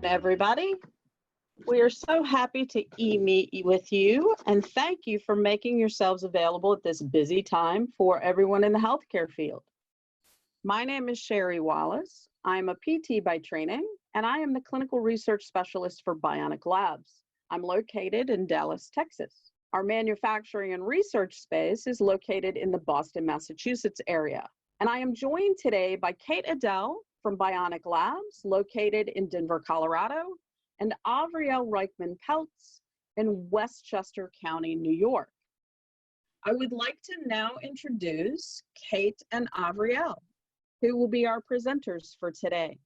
Everybody, we are so happy to meet with you, and thank you for making yourselves available at this busy time for everyone in the healthcare field. My name is Sherri Wallace. I'm a PT by training, and I am the clinical research specialist for Bionic Labs. I'm located in Dallas, Texas. Our manufacturing and research space is located in the Boston, Massachusetts area. And I am joined today by Kate Adele from Bionic Labs, located in Denver, Colorado, and Avriel Reichman-Peltz in Westchester County, New York. I would like to now introduce Kate and Avriel, who will be our presenters for today.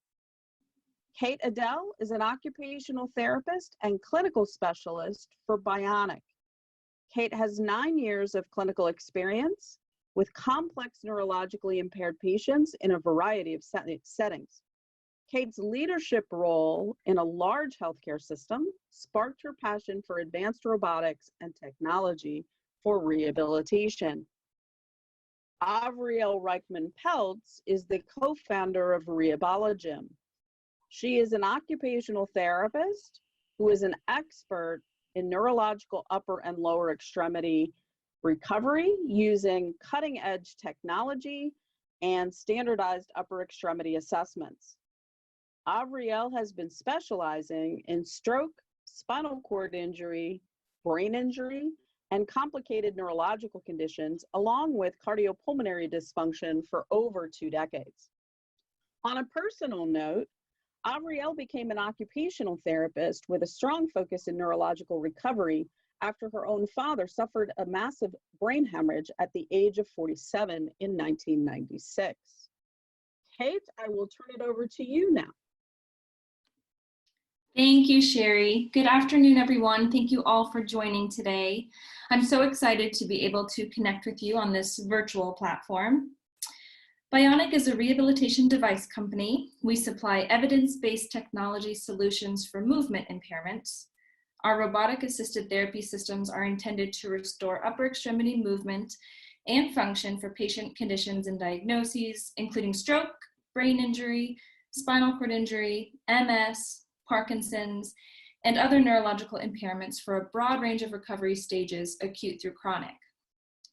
Kate Adele is an occupational therapist and clinical specialist for Bionic. Kate has 9 years of clinical experience with complex neurologically impaired patients in a variety of settings. Kate's leadership role in a large healthcare system sparked her passion for advanced robotics and technology for rehabilitation. Avriel Reichman-Peltz is the co-founder of Rehabilitation. She is an occupational therapist who is an expert in neurological upper and lower extremity recovery using cutting-edge technology and standardized upper extremity assessments. Avriel has been specializing in stroke, spinal cord injury, brain injury, and complicated neurological conditions, along with cardiopulmonary dysfunction for over 2 decades. On a personal note, Avriel became an occupational therapist with a strong focus in neurological recovery after her own father suffered a massive brain hemorrhage at the age of 47 in 1996. Kate, I will turn it over to you now. Thank you, Sherri. Good afternoon, everyone. Thank you all for joining today. I'm so excited to be able to connect with you on this virtual platform. BIONIK is a rehabilitation device company. We supply evidence-based technology solutions for movement impairments. Our robotic-assisted therapy systems are intended to restore upper extremity movement and function for patient conditions and diagnoses, including stroke, brain injury, spinal cord injury, MS, Parkinsons, and other neurological impairments for a broad range of recovery stages, acute through chronic.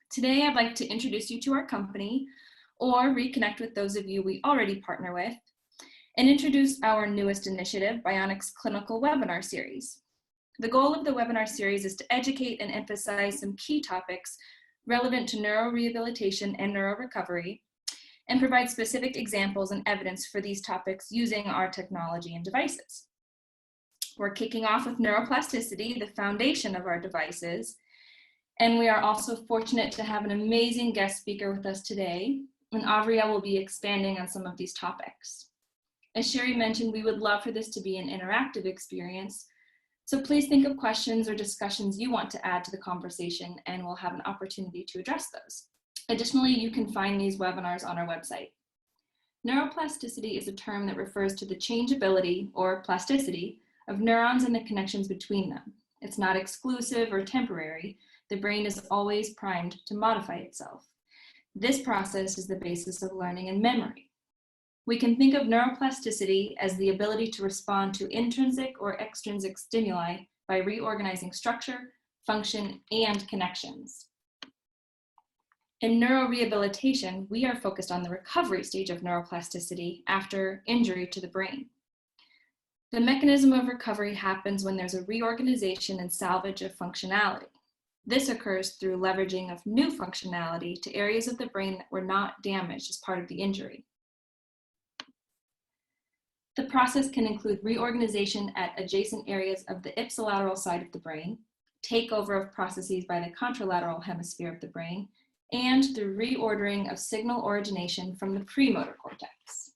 Today, I'd like to introduce you to our company, or reconnect with those of you we already partner with, and introduce our newest initiative, Bionic's Clinical Webinar Series. The goal of the webinar series is to educate and emphasize some key topics relevant to neurorehabilitation and neurorecovery, and provide specific examples and evidence for these topics using our technology and devices. We're kicking off with neuroplasticity, the foundation of our devices, and we are also fortunate to have an amazing guest speaker with us today, and Avriel will be expanding on some of these topics. As Sherri mentioned, we would love for this to be an interactive experience, so please think of questions or discussions you want to add to the conversation, and we'll have an opportunity to address those. Additionally, you can find these webinars on our website. Neuroplasticity is a term that refers to the changeability or plasticity of neurons and the connections between them. It's not exclusive or temporary. The brain is always primed to modify itself. This process is the basis of learning and memory. We can think of neuroplasticity as the ability to respond to intrinsic or extrinsic stimuli by reorganizing structure, function, and connections. In neurorehabilitation, we are focused on the recovery stage of neuroplasticity after injury to the brain. The mechanism of recovery happens when there's a reorganization and salvage of functionality. This occurs through leveraging of new functionality to areas of the brain that were not damaged as part of the injury. The process can include reorganization at adjacent areas of the ipsilateral side of the brain, takeover of processes by the contralateral hemisphere of the brain, and through reordering of signal origination from the premotor cortex.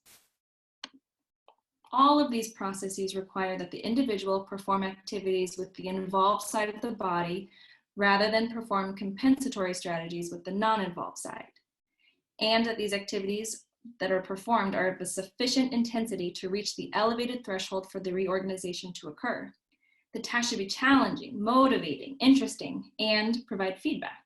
All of these processes require that the individual perform activities with the involved side of the body rather than perform compensatory strategies with the non-involved side, and that these activities that are performed are of a sufficient intensity to reach the elevated threshold for the reorganization to occur. The task should be challenging, motivating, interesting, and provide feedback.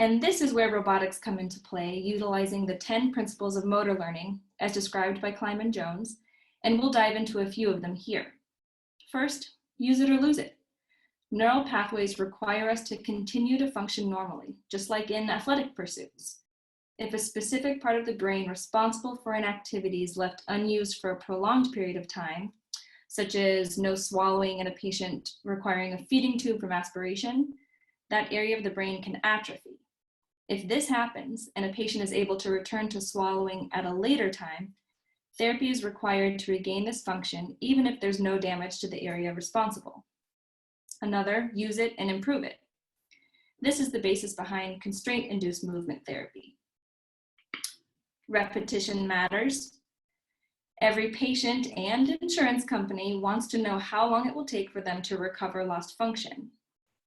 And this is where robotics come into play, utilizing the 10 principles of motor learning as described by Klein and Jones, and we'll dive into a few of them here. First, use it or lose it. Neural pathways require us to continue to function normally, just like in athletic pursuits. If a specific part of the brain responsible for an activity is left unused for a prolonged period of time, such as no swallowing in a patient requiring a feeding tube from aspiration, that area of the brain can atrophy. If this happens and a patient is able to return to swallowing at a later time, therapy is required to regain this function, even if there's no damage to the area responsible. Another, use it and improve it. This is the basis behind constraint-induced movement therapy. Repetition matters. Every patient and insurance company wants to know how long it will take for them to recover lost function.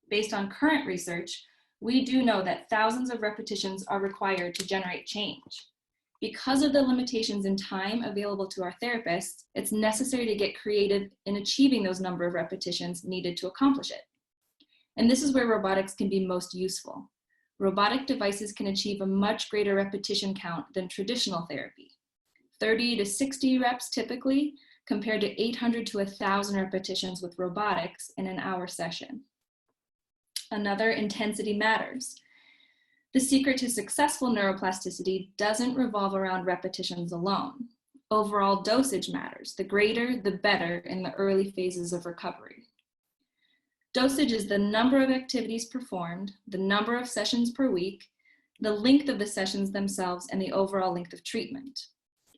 Based on current research, we do know that thousands of repetitions are required to generate change. Because of the limitations in time available to our therapists, it's necessary to get creative in achieving those number of repetitions needed to accomplish it. And this is where robotics can be most useful. Robotic devices can achieve a much greater repetition count than traditional therapy. 30 to 60 reps typically, compared to 800 to 1,000 repetitions with robotics in an hour session. Another, intensity matters. The secret to successful neuroplasticity doesn't revolve around repetitions alone. Overall dosage matters. The greater, the better in the early phases of recovery. Dosage is the number of activities performed, the number of sessions per week, the length of the sessions themselves, and the overall length of treatment.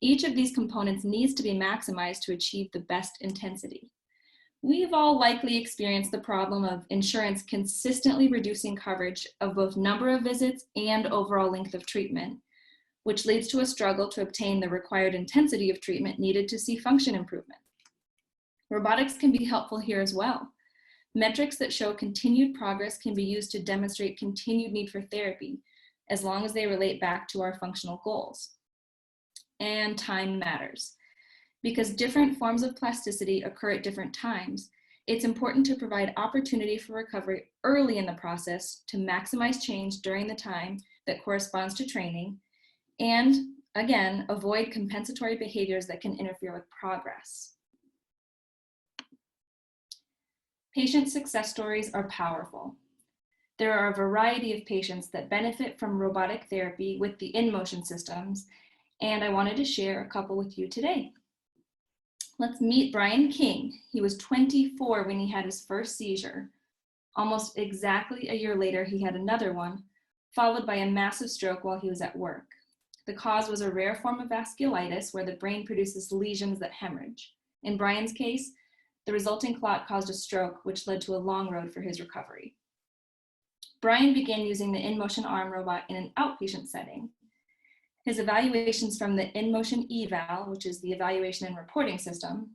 Each of these components needs to be maximized to achieve the best intensity. We've all likely experienced the problem of insurance consistently reducing coverage of both number of visits and overall length of treatment, which leads to a struggle to obtain the required intensity of treatment needed to see function improvement. Robotics can be helpful here as well. Metrics that show continued progress can be used to demonstrate continued need for therapy, as long as they relate back to our functional goals. And time matters. Because different forms of plasticity occur at different times, it's important to provide opportunity for recovery early in the process to maximize change during the time that corresponds to training, and again, avoid compensatory behaviors that can interfere with progress. Patient success stories are powerful. There are a variety of patients that benefit from robotic therapy with the InMotion systems, and I wanted to share a couple with you today. Let's meet Brian King. He was 24 when he had his first seizure. Almost exactly a year later, he had another one, followed by a massive stroke while he was at work. The cause was a rare form of vasculitis where the brain produces lesions that hemorrhage. In Brian's case, the resulting clot caused a stroke, which led to a long road for his recovery. Brian began using the InMotion arm robot in an outpatient setting. His evaluations from the InMotion eval, which is the evaluation and reporting system,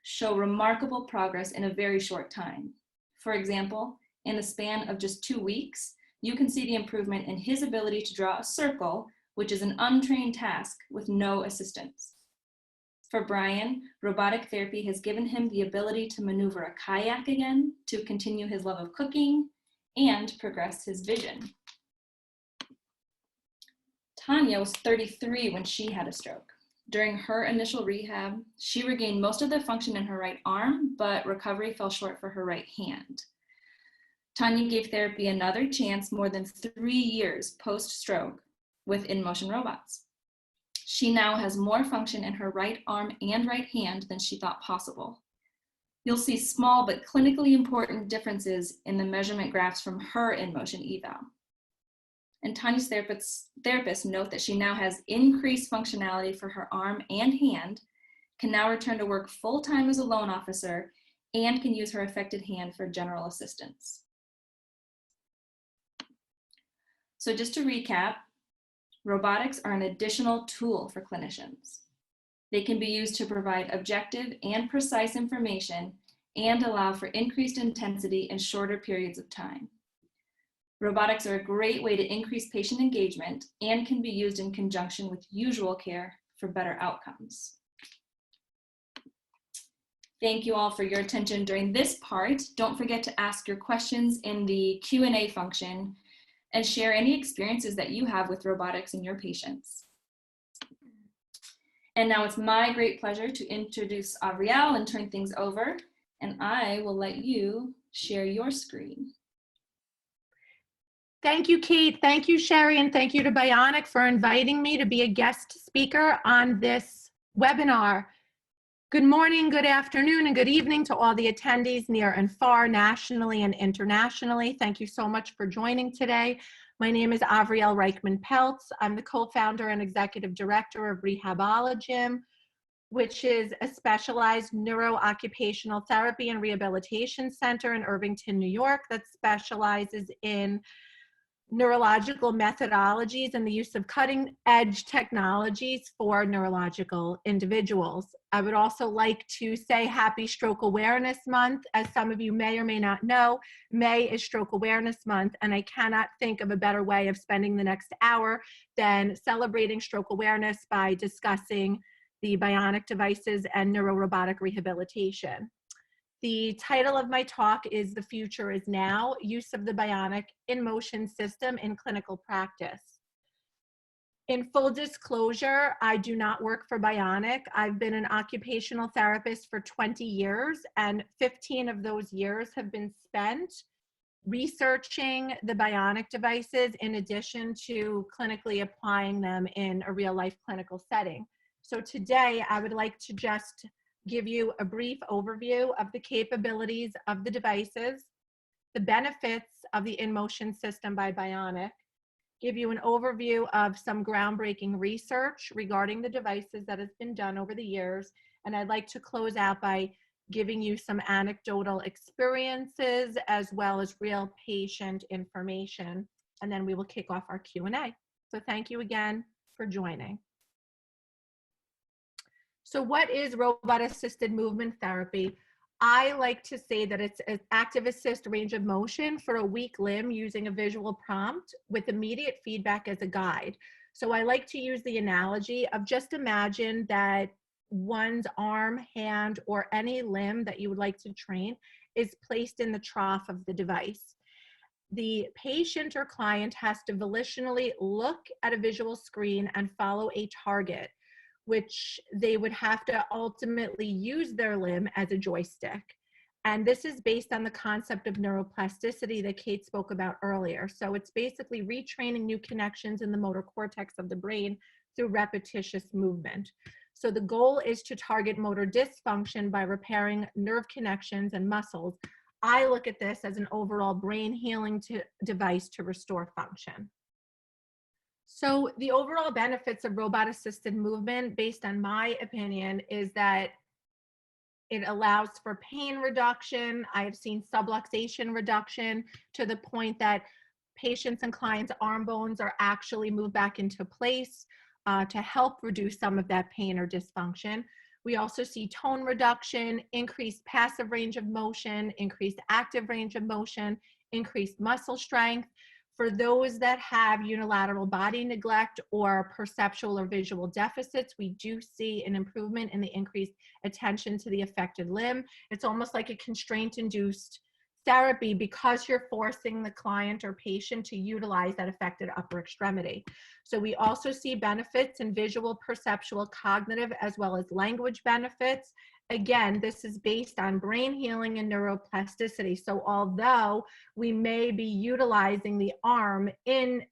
show remarkable progress in a very short time. For example, in the span of just 2 weeks, you can see the improvement in his ability to draw a circle, which is an untrained task with no assistance. For Brian, robotic therapy has given him the ability to maneuver a kayak again, to continue his love of cooking, and progress his vision. Tanya was 33 when she had a stroke. During her initial rehab, she regained most of the function in her right arm, but recovery fell short for her right hand. Tanya gave therapy another chance more than 3 years post-stroke with InMotion robots. She now has more function in her right arm and right hand than she thought possible. You'll see small but clinically important differences in the measurement graphs from her InMotion eval. And Tanya's therapists note that she now has increased functionality for her arm and hand, can now return to work full-time as a loan officer, and can use her affected hand for general assistance. So just to recap, robotics are an additional tool for clinicians. They can be used to provide objective and precise information and allow for increased intensity in shorter periods of time. Robotics are a great way to increase patient engagement and can be used in conjunction with usual care for better outcomes. Thank you all for your attention during this part. Don't forget to ask your questions in the Q&A function. and share any experiences that you have with robotics in your patients. And now it's my great pleasure to introduce Avriel and turn things over, and I will let you share your screen. Thank you, Kate. Thank you, Sherri, and thank you to BIONIK for inviting me to be a guest speaker on this webinar. Good morning, good afternoon, and good evening to all the attendees near and far, nationally and internationally. Thank you so much for joining today. My name is Avriel Reichman-Peltz. I'm the co-founder and executive director of Rehabilitation, which is a specialized neuro-occupational therapy and rehabilitation center in Irvington, New York that specializes in neurological methodologies and the use of cutting-edge technologies for neurological individuals. I would also like to say Happy Stroke Awareness Month. As some of you may or may not know, May is Stroke Awareness Month, and I cannot think of a better way of spending the next hour than celebrating stroke awareness by discussing the bionic devices and neurorobotic rehabilitation. The title of my talk is The Future is Now, Use of the Bionic InMotion System in Clinical Practice. In full disclosure, I do not work for BIONIK. I've been an occupational therapist for 20 years, and 15 of those years have been spent researching the bionic devices in addition to clinically applying them in a real-life clinical setting. So today, I would like to just give you a brief overview of the capabilities of the devices, the benefits of the InMotion system by BIONIK, give you an overview of some groundbreaking research regarding the devices that has been done over the years, and I'd like to close out by giving you some anecdotal experiences as well as real patient information, and then we will kick off our Q&A. So thank you again for joining. So what is robot-assisted movement therapy? I like to say that it's an active assist range of motion for a weak limb using a visual prompt with immediate feedback as a guide. So I like to use the analogy of just imagine that one's arm, hand, or any limb that you would like to train is placed in the trough of the device. The patient or client has to volitionally look at a visual screen and follow a target, which they would have to ultimately use their limb as a joystick. And this is based on the concept of neuroplasticity that Kate spoke about earlier. So it's basically retraining new connections in the motor cortex of the brain through repetitious movement. So the goal is to target motor dysfunction by repairing nerve connections and muscles. I look at this as an overall brain healing device to restore function. So the overall benefits of robot-assisted movement, based on my opinion, is that it allows for pain reduction. I have seen subluxation reduction to the point that patients and clients' arm bones are actually moved back into place to help reduce some of that pain or dysfunction. We also see tone reduction, increased passive range of motion, increased active range of motion, increased muscle strength. For those that have unilateral body neglect or perceptual or visual deficits, we do see an improvement in the increased attention to the affected limb. It's almost like a constraint-induced therapy because you're forcing the client or patient to utilize that affected upper extremity. So we also see benefits in visual, perceptual, cognitive, as well as language benefits. Again, this is based on brain healing and neuroplasticity. So although we may be utilizing the arm in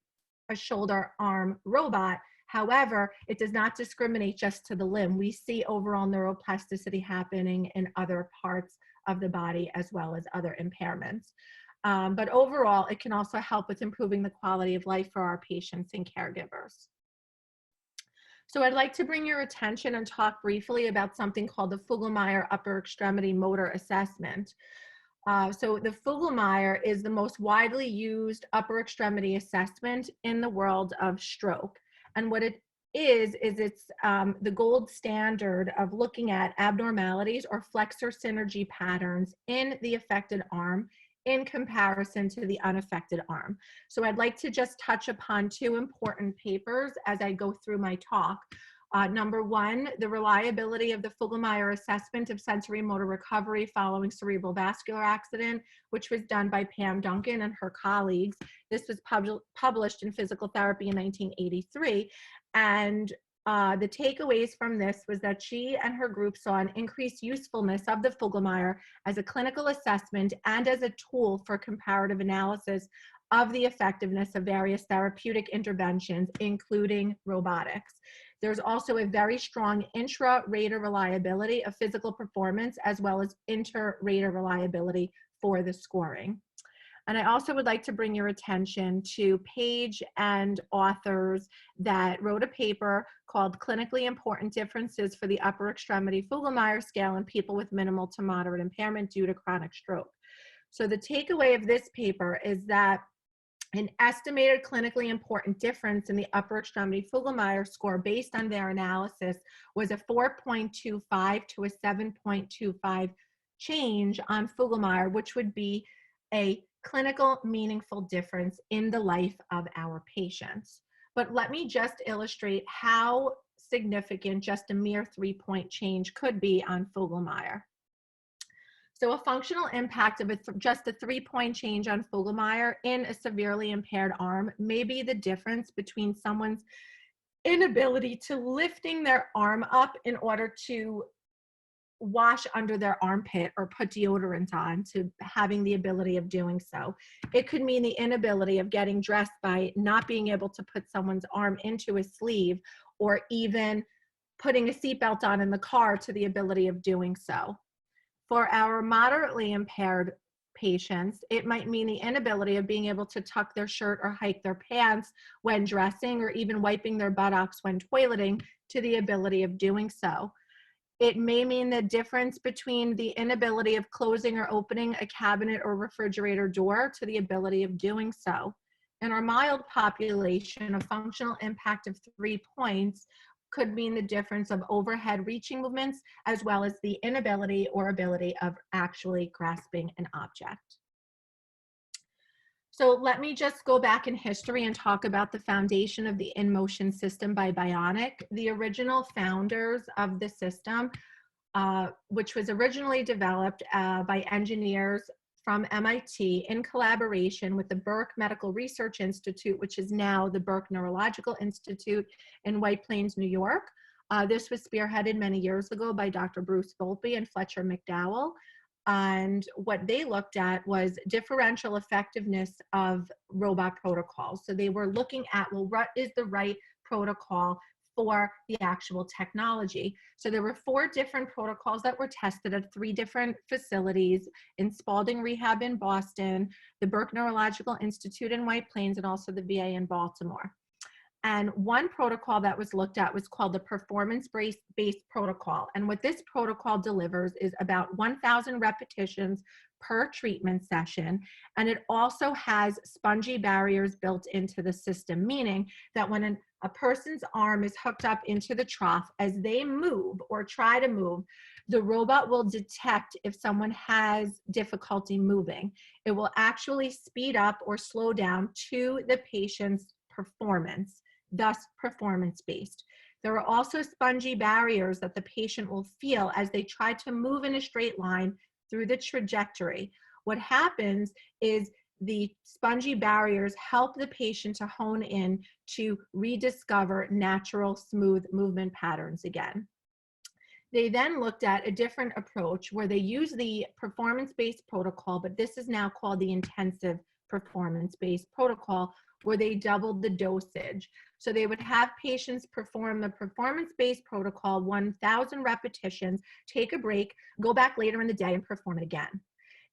a shoulder arm robot, however, it does not discriminate just to the limb. We see overall neuroplasticity happening in other parts of the body as well as other impairments. But overall, it can also help with improving the quality of life for our patients and caregivers. So I'd like to bring your attention and talk briefly about something called the Fogelmeyer Upper Extremity Motor Assessment. So the Fogelmeyer is the most widely used upper extremity assessment in the world of stroke. And what it is it's the gold standard of looking at abnormalities or flexor synergy patterns in the affected arm in comparison to the unaffected arm. So I'd like to just touch upon two important papers as I go through my talk. Number one, the reliability of the Fogelmeyer assessment of sensory motor recovery following cerebral vascular accident, which was done by Pam Duncan and her colleagues. This was published in Physical Therapy in 1983. And the takeaways from this was that she and her group saw an increased usefulness of the Fogelmeyer as a clinical assessment and as a tool for comparative analysis of the effectiveness of various therapeutic interventions, including robotics. There's also a very strong intra-rater reliability of physical performance as well as inter-rater reliability for the scoring. And I also would like to bring your attention to Page and authors that wrote a paper called Clinically Important Differences for the Upper Extremity Fogelmeyer Scale in People with Minimal to Moderate Impairment Due to Chronic Stroke. So the takeaway of this paper is that an estimated clinically important difference in the upper extremity Fogelmeyer score based on their analysis was a 4.25 to a 7.25 change on Fogelmeyer, which would be a clinical meaningful difference in the life of our patients. But let me just illustrate how significant just a mere 3-point change could be on Fogelmeyer. So a functional impact of just a 3-point change on Fogelmeyer in a severely impaired arm may be the difference between someone's inability to lifting their arm up in order to wash under their armpit or put deodorant on to having the ability of doing so. It could mean the inability of getting dressed by not being able to put someone's arm into a sleeve or even putting a seatbelt on in the car to the ability of doing so. For our moderately impaired patients, it might mean the inability of being able to tuck their shirt or hike their pants when dressing or even wiping their buttocks when toileting to the ability of doing so. It may mean the difference between the inability of closing or opening a cabinet or refrigerator door to the ability of doing so. In our mild population, a functional impact of 3 points could mean the difference of overhead reaching movements as well as the inability or ability of actually grasping an object. So let me just go back in history and talk about the foundation of the InMotion system by BIONIK. The original founders of the system, which was originally developed by engineers from MIT in collaboration with the Burke Medical Research Institute, which is now the Burke Neurological Institute in White Plains, New York. This was spearheaded many years ago by Dr. Bruce Volpe and Fletcher McDowell. And what they looked at was differential effectiveness of robot protocols. So they were looking at, well, what is the right protocol for the actual technology? So there were 4 different protocols that were tested at 3 different facilities in Spaulding Rehab in Boston, the Burke Neurological Institute in White Plains, and also the VA in Baltimore. And one protocol that was looked at was called the performance-based protocol. And what this protocol delivers is about 1,000 repetitions per treatment session. And it also has spongy barriers built into the system, meaning that when a person's arm is hooked up into the trough, as they move or try to move, the robot will detect if someone has difficulty moving. It will actually speed up or slow down to the patient's performance, thus performance-based. There are also spongy barriers that the patient will feel as they try to move in a straight line through the trajectory. What happens is the spongy barriers help the patient to hone in to rediscover natural, smooth movement patterns again. They then looked at a different approach where they use the performance-based protocol, but this is now called the intensive performance-based protocol, where they doubled the dosage. So they would have patients perform the performance-based protocol, 1,000 repetitions, take a break, go back later in the day and perform it again.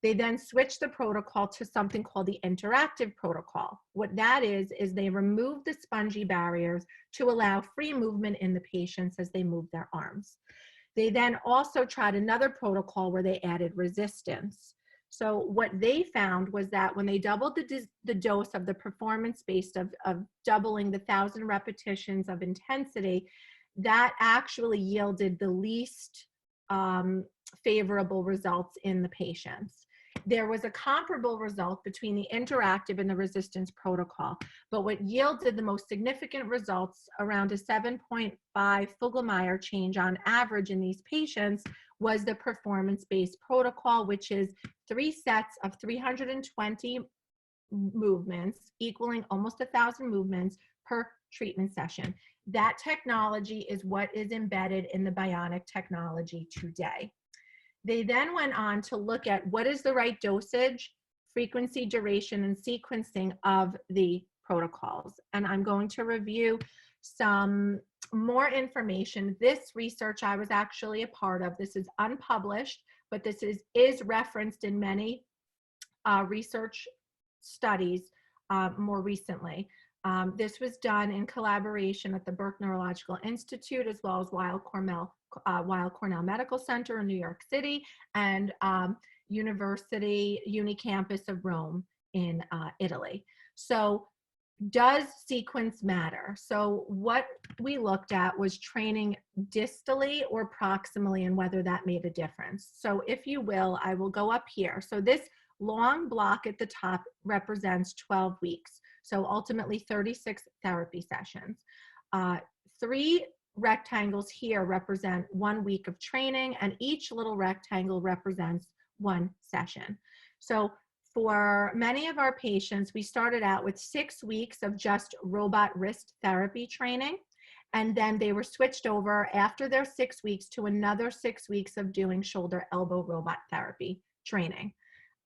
They then switched the protocol to something called the interactive protocol. What that is they remove the spongy barriers to allow free movement in the patients as they move their arms. They then also tried another protocol where they added resistance. So what they found was that when they doubled the dose of the performance-based of doubling the 1,000 repetitions of intensity, that actually yielded the least favorable results in the patients. There was a comparable result between the interactive and the resistance protocol, but what yielded the most significant results, around a 7.5 Fogelmeyer change on average in these patients, was the performance-based protocol, which is 3 sets of 320 movements, equaling almost 1,000 movements per treatment session. That technology is what is embedded in the BIONIK technology today. They then went on to look at what is the right dosage, frequency, duration, and sequencing of the protocols. And I'm going to review some more information. This research I was actually a part of. This is unpublished, but this is referenced in many research studies more recently. This was done in collaboration at the Burke Neurological Institute, as well as Weill Cornell Medical Center in New York City, and University Unicampus of Rome in Italy. So does sequence matter? So what we looked at was training distally or proximally and whether that made a difference. So if you will, I will go up here. So this long block at the top represents 12 weeks. So ultimately 36 therapy sessions. 3 rectangles here represent 1 week of training, and each little rectangle represents 1 session. So for many of our patients, we started out with 6 weeks of just robot wrist therapy training, and then they were switched over after their 6 weeks to another 6 weeks of doing shoulder elbow robot therapy training.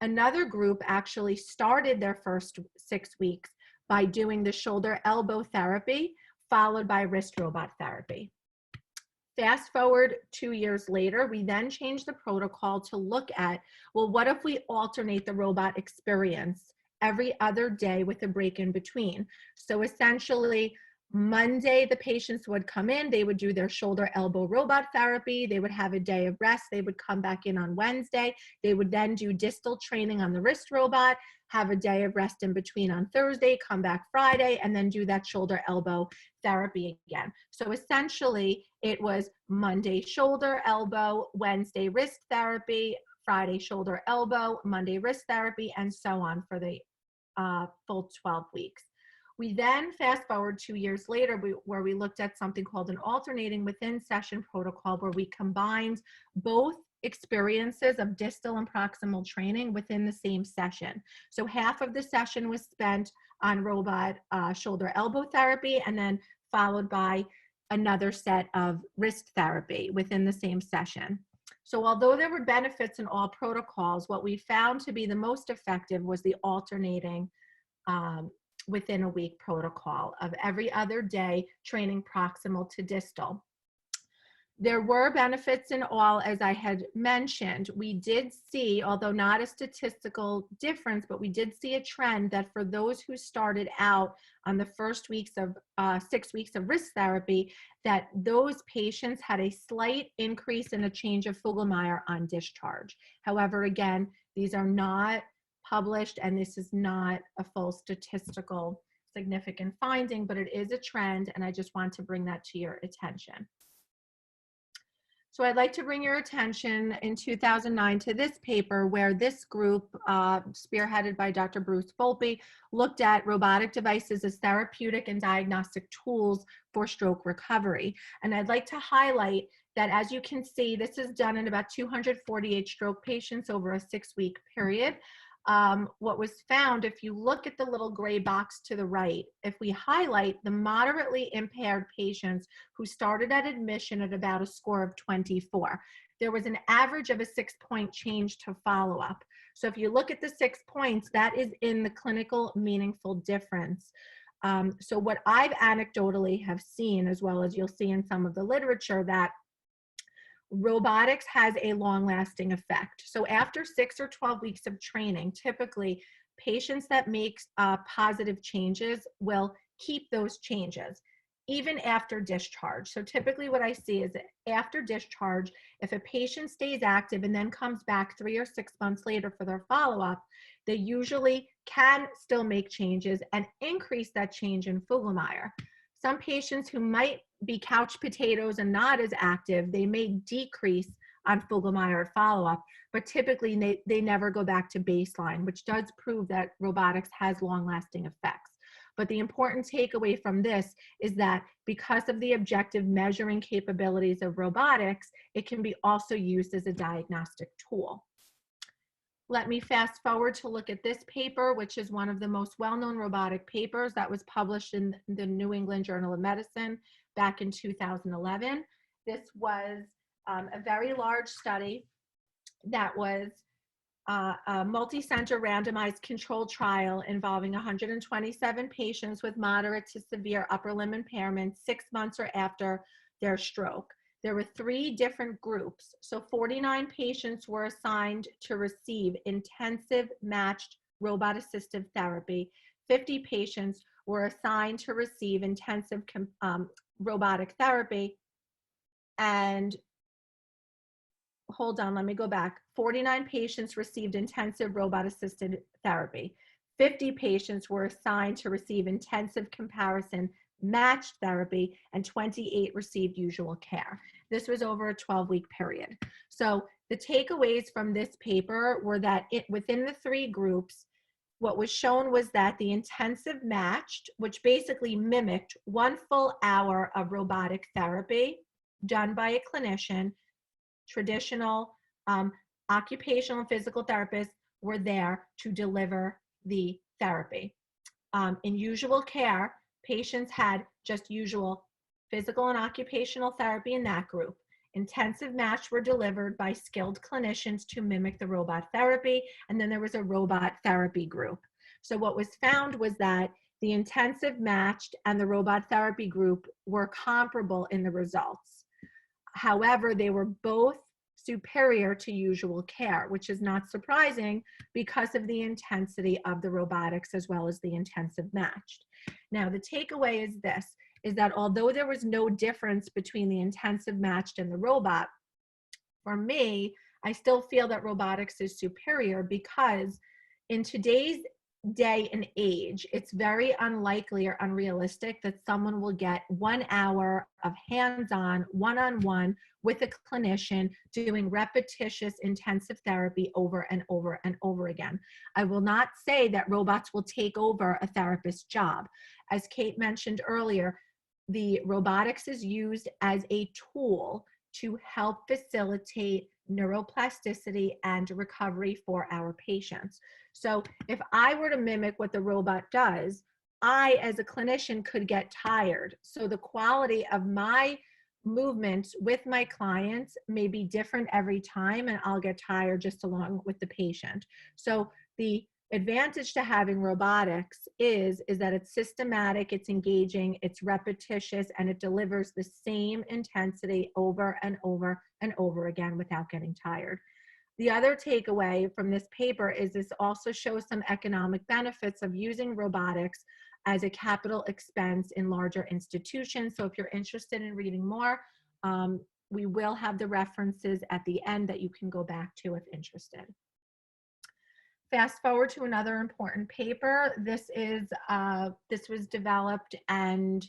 Another group actually started their first 6 weeks by doing the shoulder elbow therapy, followed by wrist robot therapy. Fast forward 2 years later, we then changed the protocol to look at, well, what if we alternate the robot experience every other day with a break in between? So essentially, Monday, the patients would come in, they would do their shoulder elbow robot therapy, they would have a day of rest, they would come back in on Wednesday, they would then do distal training on the wrist robot, have a day of rest in between on Thursday, come back Friday, and then do that shoulder elbow therapy again. So essentially, it was Monday shoulder elbow, Wednesday wrist therapy, Friday shoulder elbow, Monday wrist therapy, and so on for the full 12 weeks. We then fast forward 2 years later, where we looked at something called an alternating within session protocol, where we combined both experiences of distal and proximal training within the same session. So half of the session was spent on robot shoulder elbow therapy, and then followed by another set of wrist therapy within the same session. So although there were benefits in all protocols, what we found to be the most effective was the alternating within a week protocol of every other day training proximal to distal. There were benefits in all, as I had mentioned. We did see, although not a statistical difference, but we did see a trend that for those who started out on the first 6 weeks of wrist therapy, that those patients had a slight increase in a change of Fogelmeyer on discharge. However, again, these are not published, and this is not a full statistical significant finding, but it is a trend, and I just want to bring that to your attention. So I'd like to bring your attention in 2009 to this paper, where this group, spearheaded by Dr. Bruce Volpe, looked at robotic devices as therapeutic and diagnostic tools for stroke recovery. And I'd like to highlight that, as you can see, this is done in about 248 stroke patients over a 6-week period. What was found, if you look at the little gray box to the right, if we highlight the moderately impaired patients who started at admission at about a score of 24, there was an average of a 6-point change to follow-up. So if you look at the 6 points, that is in the clinical meaningful difference. So what I've anecdotally have seen, as well as you'll see in some of the literature, that robotics has a long-lasting effect. So after 6 or 12 weeks of training, typically patients that make positive changes will keep those changes even after discharge. So typically what I see is that after discharge, if a patient stays active and then comes back 3 or 6 months later for their follow-up, they usually can still make changes and increase that change in Fogelmeyer. Some patients who might be couch potatoes and not as active, they may decrease on Fogelmeyer follow-up, but typically they never go back to baseline, which does prove that robotics has long-lasting effects. But the important takeaway from this is that because of the objective measuring capabilities of robotics, it can be also used as a diagnostic tool. Let me fast forward to look at this paper, which is one of the most well-known robotic papers that was published in the New England Journal of Medicine back in 2011. This was a very large study that was a multi-center randomized controlled trial involving 127 patients with moderate to severe upper limb impairment 6 months or after their stroke. There were 3 different groups. So 49 patients were assigned to receive intensive matched robot-assisted therapy. 50 patients were assigned to receive intensive robotic therapy. And hold on, let me go back. 49 patients received intensive robot-assisted therapy. 50 patients were assigned to receive intensive comparison matched therapy, and 28 received usual care. This was over a 12-week period. So the takeaways from this paper were that within the 3 groups, what was shown was that the intensive matched, which basically mimicked 1 full hour of robotic therapy done by a clinician, traditional occupational and physical therapists were there to deliver the therapy. In usual care, patients had just usual physical and occupational therapy in that group. Intensive match were delivered by skilled clinicians to mimic the robot therapy, and then there was a robot therapy group. So what was found was that the intensive matched and the robot therapy group were comparable in the results. However, they were both superior to usual care, which is not surprising because of the intensity of the robotics as well as the intensive matched. Now, the takeaway is this, is that although there was no difference between the intensive matched and the robot, for me, I still feel that robotics is superior because in today's day and age, it's very unlikely or unrealistic that someone will get 1 hour of hands-on, one-on-one with a clinician doing repetitious intensive therapy over and over and over again. I will not say that robots will take over a therapist's job. As Kate mentioned earlier, the robotics is used as a tool to help facilitate neuroplasticity and recovery for our patients. So if I were to mimic what the robot does, I, as a clinician, could get tired. So the quality of my movements with my clients may be different every time, and I'll get tired just along with the patient. So the advantage to having robotics is that it's systematic, it's engaging, it's repetitious, and it delivers the same intensity over and over and over again without getting tired. The other takeaway from this paper is this also shows some economic benefits of using robotics as a capital expense in larger institutions. So if you're interested in reading more, we will have the references at the end that you can go back to if interested. Fast forward to another important paper. This was developed and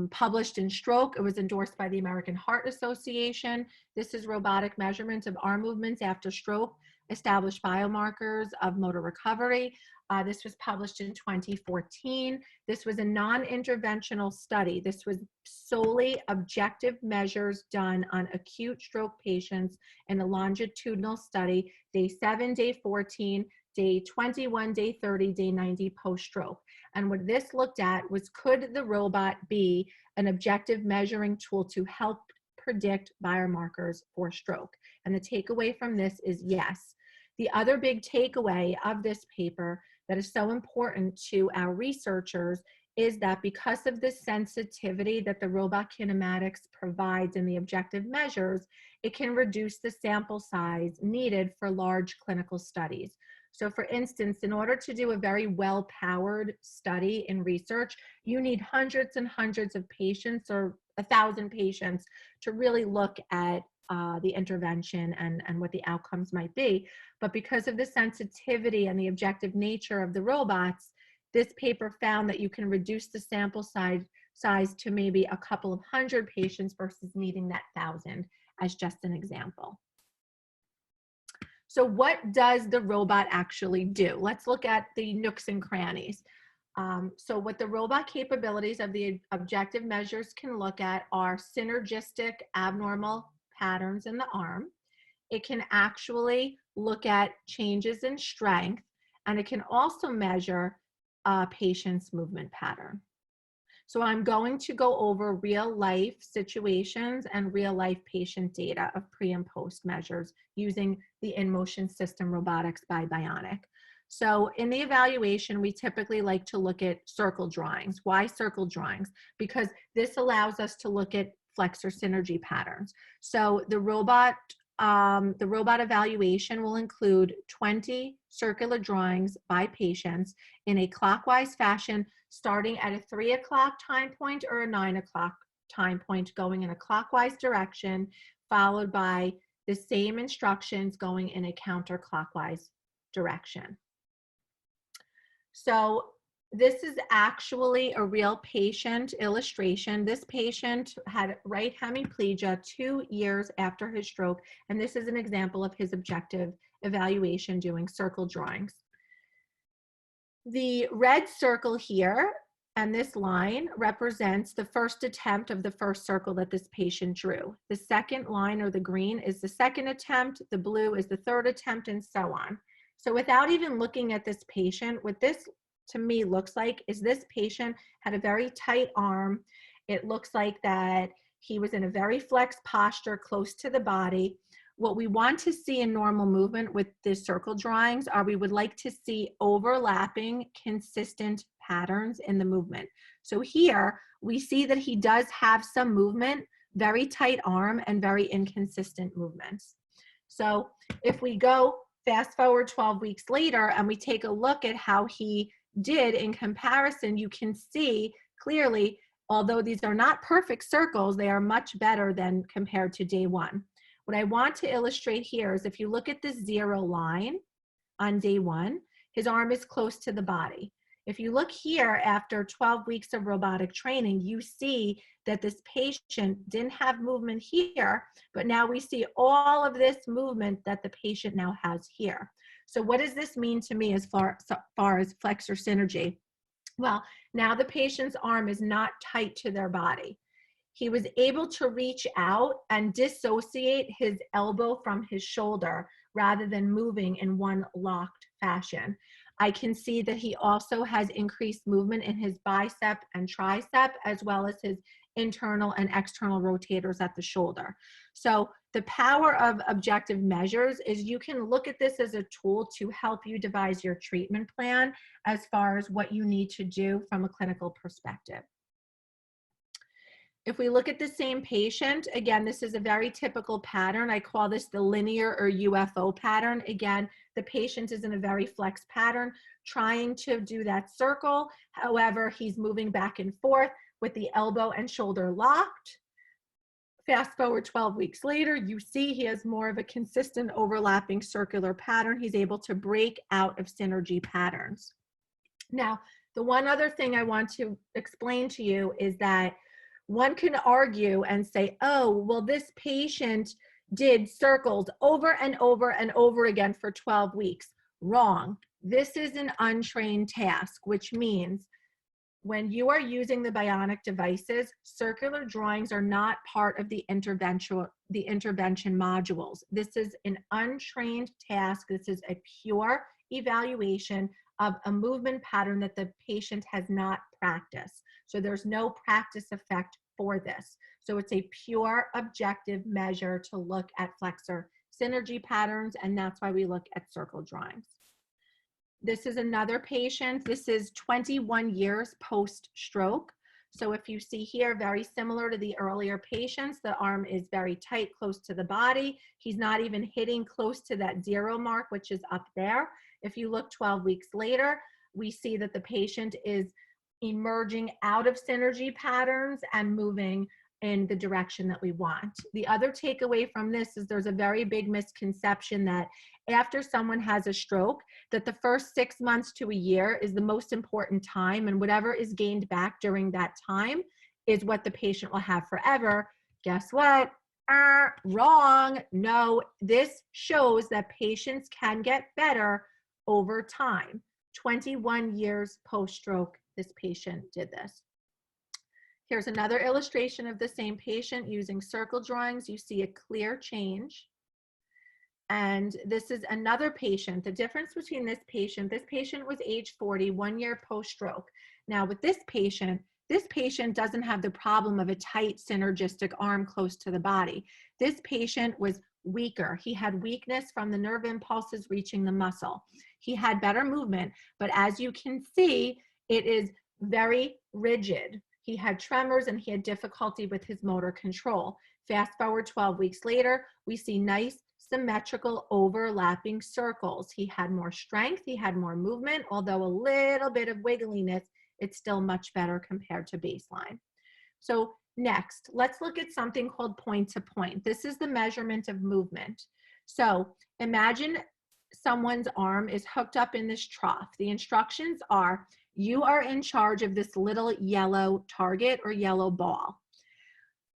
published in Stroke. It was endorsed by the American Heart Association. This is robotic measurements of arm movements after stroke, established biomarkers of motor recovery. This was published in 2014. This was a non-interventional study. This was solely objective measures done on acute stroke patients in a longitudinal study, day 7, day 14, day 21, day 30, day 90 post-stroke. And what this looked at was, could the robot be an objective measuring tool to help predict biomarkers for stroke? And the takeaway from this is yes. The other big takeaway of this paper that is so important to our researchers is that because of the sensitivity that the robot kinematics provides in the objective measures, it can reduce the sample size needed for large clinical studies. So for instance, in order to do a very well-powered study in research, you need hundreds and hundreds of patients or 1,000 patients to really look at the intervention and what the outcomes might be. But because of the sensitivity and the objective nature of the robots, this paper found that you can reduce the sample size to maybe a couple of hundred patients versus needing that 1,000. as just an example. So what does the robot actually do? Let's look at the nooks and crannies. So what the robot capabilities of the objective measures can look at are synergistic abnormal patterns in the arm. It can actually look at changes in strength, and it can also measure a patient's movement pattern. So I'm going to go over real life situations and real life patient data of pre and post measures using the InMotion system Robotics by BIONIK. So in the evaluation, we typically like to look at circle drawings. Why circle drawings? Because this allows us to look at flexor synergy patterns. So the robot evaluation will include 20 circular drawings by patients in a clockwise fashion, starting at a 3 o'clock time point or a 9 o'clock time point, going in a clockwise direction, followed by the same instructions going in a counterclockwise direction. So this is actually a real patient illustration. This patient had right hemiplegia 2 years after his stroke, and this is an example of his objective evaluation doing circle drawings. The red circle here and this line represents the first attempt of the first circle that this patient drew. The second line, or the green, is the second attempt, the blue is the third attempt, and so on. So without even looking at this patient, what this to me looks like is this patient had a very tight arm. It looks like that he was in a very flexed posture close to the body. What we want to see in normal movement with the circle drawings are we would like to see overlapping consistent patterns in the movement. So here we see that he does have some movement, very tight arm and very inconsistent movements. So if we go fast forward 12 weeks later and we take a look at how he did in comparison, you can see clearly, although these are not perfect circles, they are much better than compared to day one. What I want to illustrate here is if you look at the 0 line on day one, his arm is close to the body. If you look here after 12 weeks of robotic training, you see that this patient didn't have movement here, but now we see all of this movement that the patient now has here. So what does this mean to me as far as flexor synergy? Well, now the patient's arm is not tight to their body. He was able to reach out and dissociate his elbow from his shoulder rather than moving in one locked fashion. I can see that he also has increased movement in his bicep and tricep, as well as his internal and external rotators at the shoulder. So the power of objective measures is you can look at this as a tool to help you devise your treatment plan as far as what you need to do from a clinical perspective. If we look at the same patient, again, this is a very typical pattern. I call this the linear or UFO pattern. Again, the patient is in a very flexed pattern, trying to do that circle. However, he's moving back and forth with the elbow and shoulder locked. Fast forward 12 weeks later, you see he has more of a consistent overlapping circular pattern. He's able to break out of synergy patterns. Now, the one other thing I want to explain to you is that one can argue and say, oh, well, this patient did circles over and over and over again for 12 weeks. Wrong. This is an untrained task, which means when you are using the bionic devices, circular drawings are not part of the intervention modules. This is an untrained task. This is a pure evaluation of a movement pattern that the patient has not practiced. So there's no practice effect for this. So it's a pure objective measure to look at flexor synergy patterns, and that's why we look at circle drawings. This is another patient. This is 21 years post-stroke. So if you see here, very similar to the earlier patients, the arm is very tight, close to the body. He's not even hitting close to that 0 mark, which is up there. If you look 12 weeks later, we see that the patient is emerging out of synergy patterns and moving in the direction that we want. The other takeaway from this is there's a very big misconception that after someone has a stroke, that the first 6 months to a year is the most important time, and whatever is gained back during that time is what the patient will have forever. Guess what? Wrong. No, this shows that patients can get better over time. 21 years post-stroke, this patient did this. Here's another illustration of the same patient using circle drawings. You see a clear change. And this is another patient. The difference between this patient was age 40, 1 year post-stroke. Now with this patient doesn't have the problem of a tight synergistic arm close to the body. This patient was weaker. He had weakness from the nerve impulses reaching the muscle. He had better movement, but as you can see, it is very rigid. He had tremors and he had difficulty with his motor control. Fast forward 12 weeks later, we see nice symmetrical overlapping circles. He had more strength, he had more movement, although a little bit of wiggliness, it's still much better compared to baseline. So next, let's look at something called point to point. This is the measurement of movement. So imagine someone's arm is hooked up in this trough. The instructions are, you are in charge of this little yellow target or yellow ball.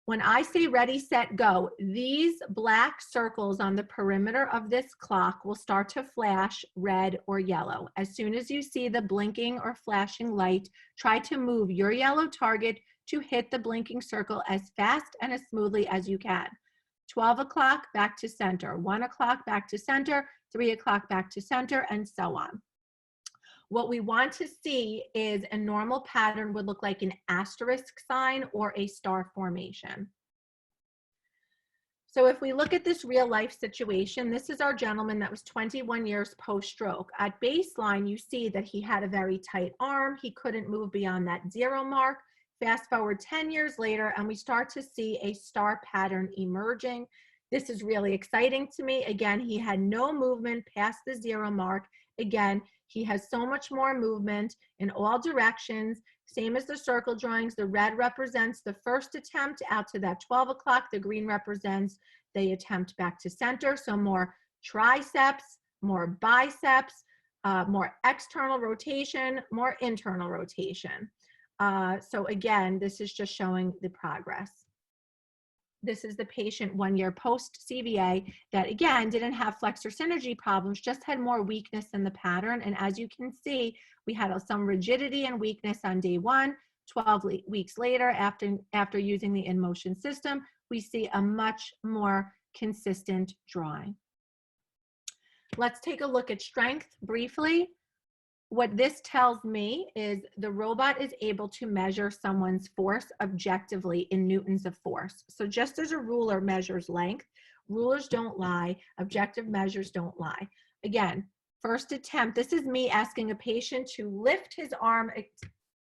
When I say ready, set, go, these black circles on the perimeter of this clock will start to flash red or yellow. As soon as you see the blinking or flashing light, try to move your yellow target to hit the blinking circle as fast and as smoothly as you can. 12 o'clock, back to center. 1 o'clock, back to center. 3 o'clock, back to center, and so on. What we want to see is a normal pattern would look like an asterisk sign or a star formation. So if we look at this real life situation, this is our gentleman that was 21 years post-stroke. At baseline, you see that he had a very tight arm. He couldn't move beyond that 0 mark. Fast forward 10 years later, and we start to see a star pattern emerging. This is really exciting to me. Again, he had no movement past the 0 mark. Again, he has so much more movement in all directions. Same as the circle drawings, the red represents the first attempt out to that 12 o'clock. The green represents the attempt back to center. So more triceps, more biceps, more external rotation, more internal rotation. So again, this is just showing the progress. This is the patient 1 year post CVA that again didn't have flexor synergy problems, just had more weakness in the pattern. And as you can see, we had some rigidity and weakness on day 1. 12 weeks later, after using the InMotion system, we see a much more consistent drawing. Let's take a look at strength briefly. What this tells me is the robot is able to measure someone's force objectively in newtons of force. So just as a ruler measures length, rulers don't lie, objective measures don't lie. Again, first attempt, this is me asking a patient to lift his arm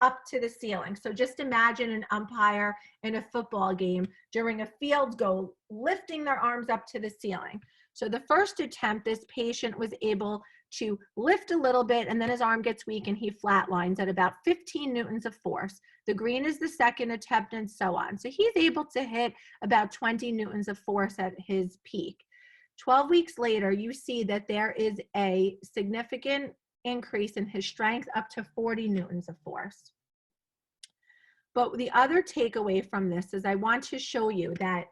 up to the ceiling. So just imagine an umpire in a football game during a field goal, lifting their arms up to the ceiling. So the first attempt, this patient was able to lift a little bit, and then his arm gets weak and he flatlines at about 15 newtons of force. The green is the second attempt, and so on. So he's able to hit about 20 newtons of force at his peak. 12 weeks later, you see that there is a significant increase in his strength up to 40 newtons of force. But the other takeaway from this is I want to show you that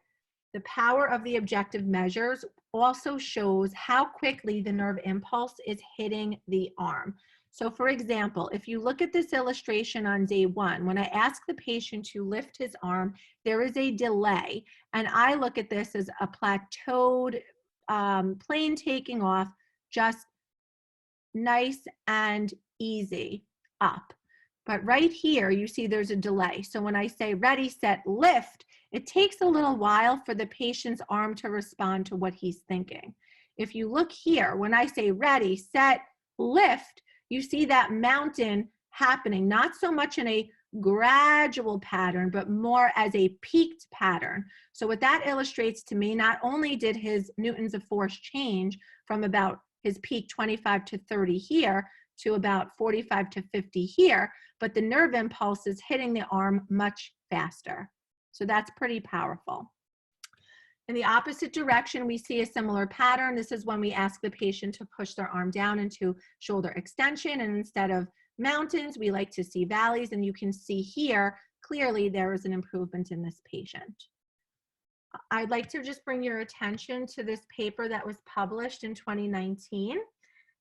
the power of the objective measures also shows how quickly the nerve impulse is hitting the arm. So for example, if you look at this illustration on day 1, when I ask the patient to lift his arm, there is a delay. And I look at this as a plateaued plane taking off, just nice and easy up. But right here, you see there's a delay. So when I say ready, set, lift, it takes a little while for the patient's arm to respond to what he's thinking. If you look here, when I say ready, set, lift, you see that mountain happening, not so much in a gradual pattern, but more as a peaked pattern. So what that illustrates to me, not only did his newtons of force change from about his peak 25 to 30 here to about 45 to 50 here, but the nerve impulse is hitting the arm much faster. So that's pretty powerful. In the opposite direction, we see a similar pattern. This is when we ask the patient to push their arm down into shoulder extension, and instead of mountains, we like to see valleys, and you can see here, clearly there is an improvement in this patient. I'd like to just bring your attention to this paper that was published in 2019.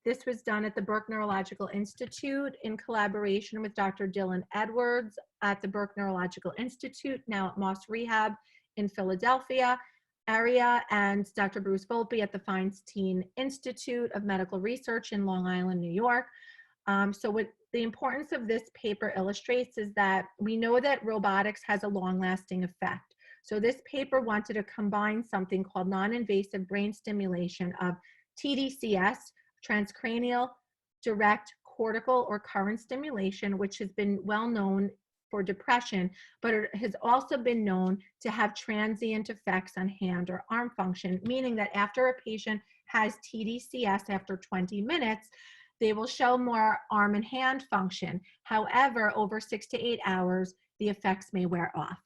This was done at the Burke Neurological Institute in collaboration with Dr. Dylan Edwards at the Burke Neurological Institute, now at Moss Rehab in Philadelphia area, and Dr. Bruce Volpe at the Feinstein Institute of Medical Research in Long Island, New York. So what the importance of this paper illustrates is that we know that robotics has a long-lasting effect. So this paper wanted to combine something called non-invasive brain stimulation of TDCS, transcranial, direct, cortical, or current stimulation, which has been well known for depression, but it has also been known to have transient effects on hand or arm function, meaning that after a patient has TDCS after 20 minutes, they will show more arm and hand function. However, over 6 to 8 hours, the effects may wear off.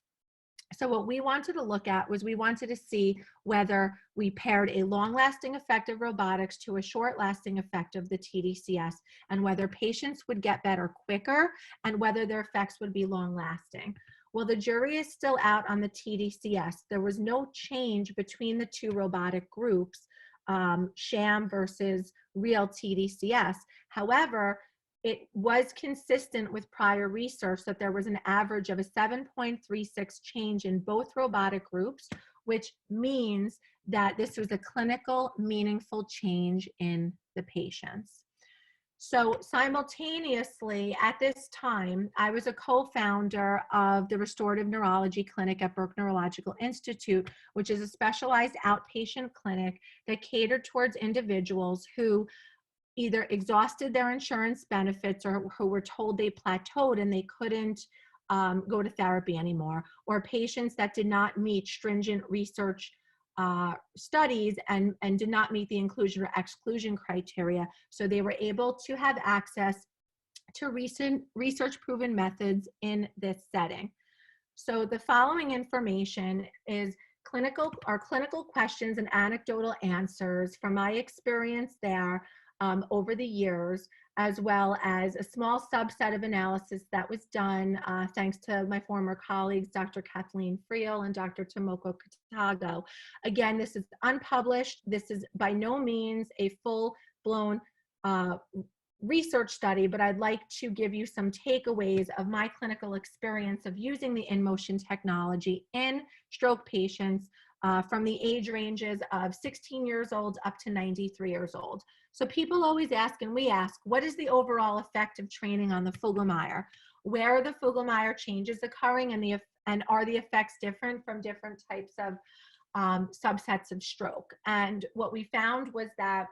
So what we wanted to look at was we wanted to see whether we paired a long-lasting effect of robotics to a short-lasting effect of the TDCS, and whether patients would get better quicker and whether their effects would be long-lasting. Well, the jury is still out on the TDCS. There was no change between the two robotic groups, sham versus real TDCS. However, it was consistent with prior research that there was an average of a 7.36 change in both robotic groups, which means that this was a clinical, meaningful change in the patients. So simultaneously at this time, I was a co-founder of the Restorative Neurology Clinic at Burke Neurological Institute, which is a specialized outpatient clinic that catered towards individuals who either exhausted their insurance benefits or who were told they plateaued and they couldn't go to therapy anymore, or patients that did not meet stringent research studies and did not meet the inclusion or exclusion criteria. So they were able to have access to recent research-proven methods in this setting. So the following information is clinical questions and anecdotal answers from my experience there over the years, as well as a small subset of analysis that was done thanks to my former colleagues, Dr. Kathleen Friel and Dr. Tomoko Katago. Again, this is unpublished. This is by no means a full-blown research study, but I'd like to give you some takeaways of my clinical experience of using the InMotion technology in stroke patients from the age ranges of 16 years old up to 93 years old. So people always ask, and we ask, what is the overall effect of training on the Fogelmeyer? Where are the Fogelmeyer changes occurring, and are the effects different from different types of subsets of stroke? And what we found was that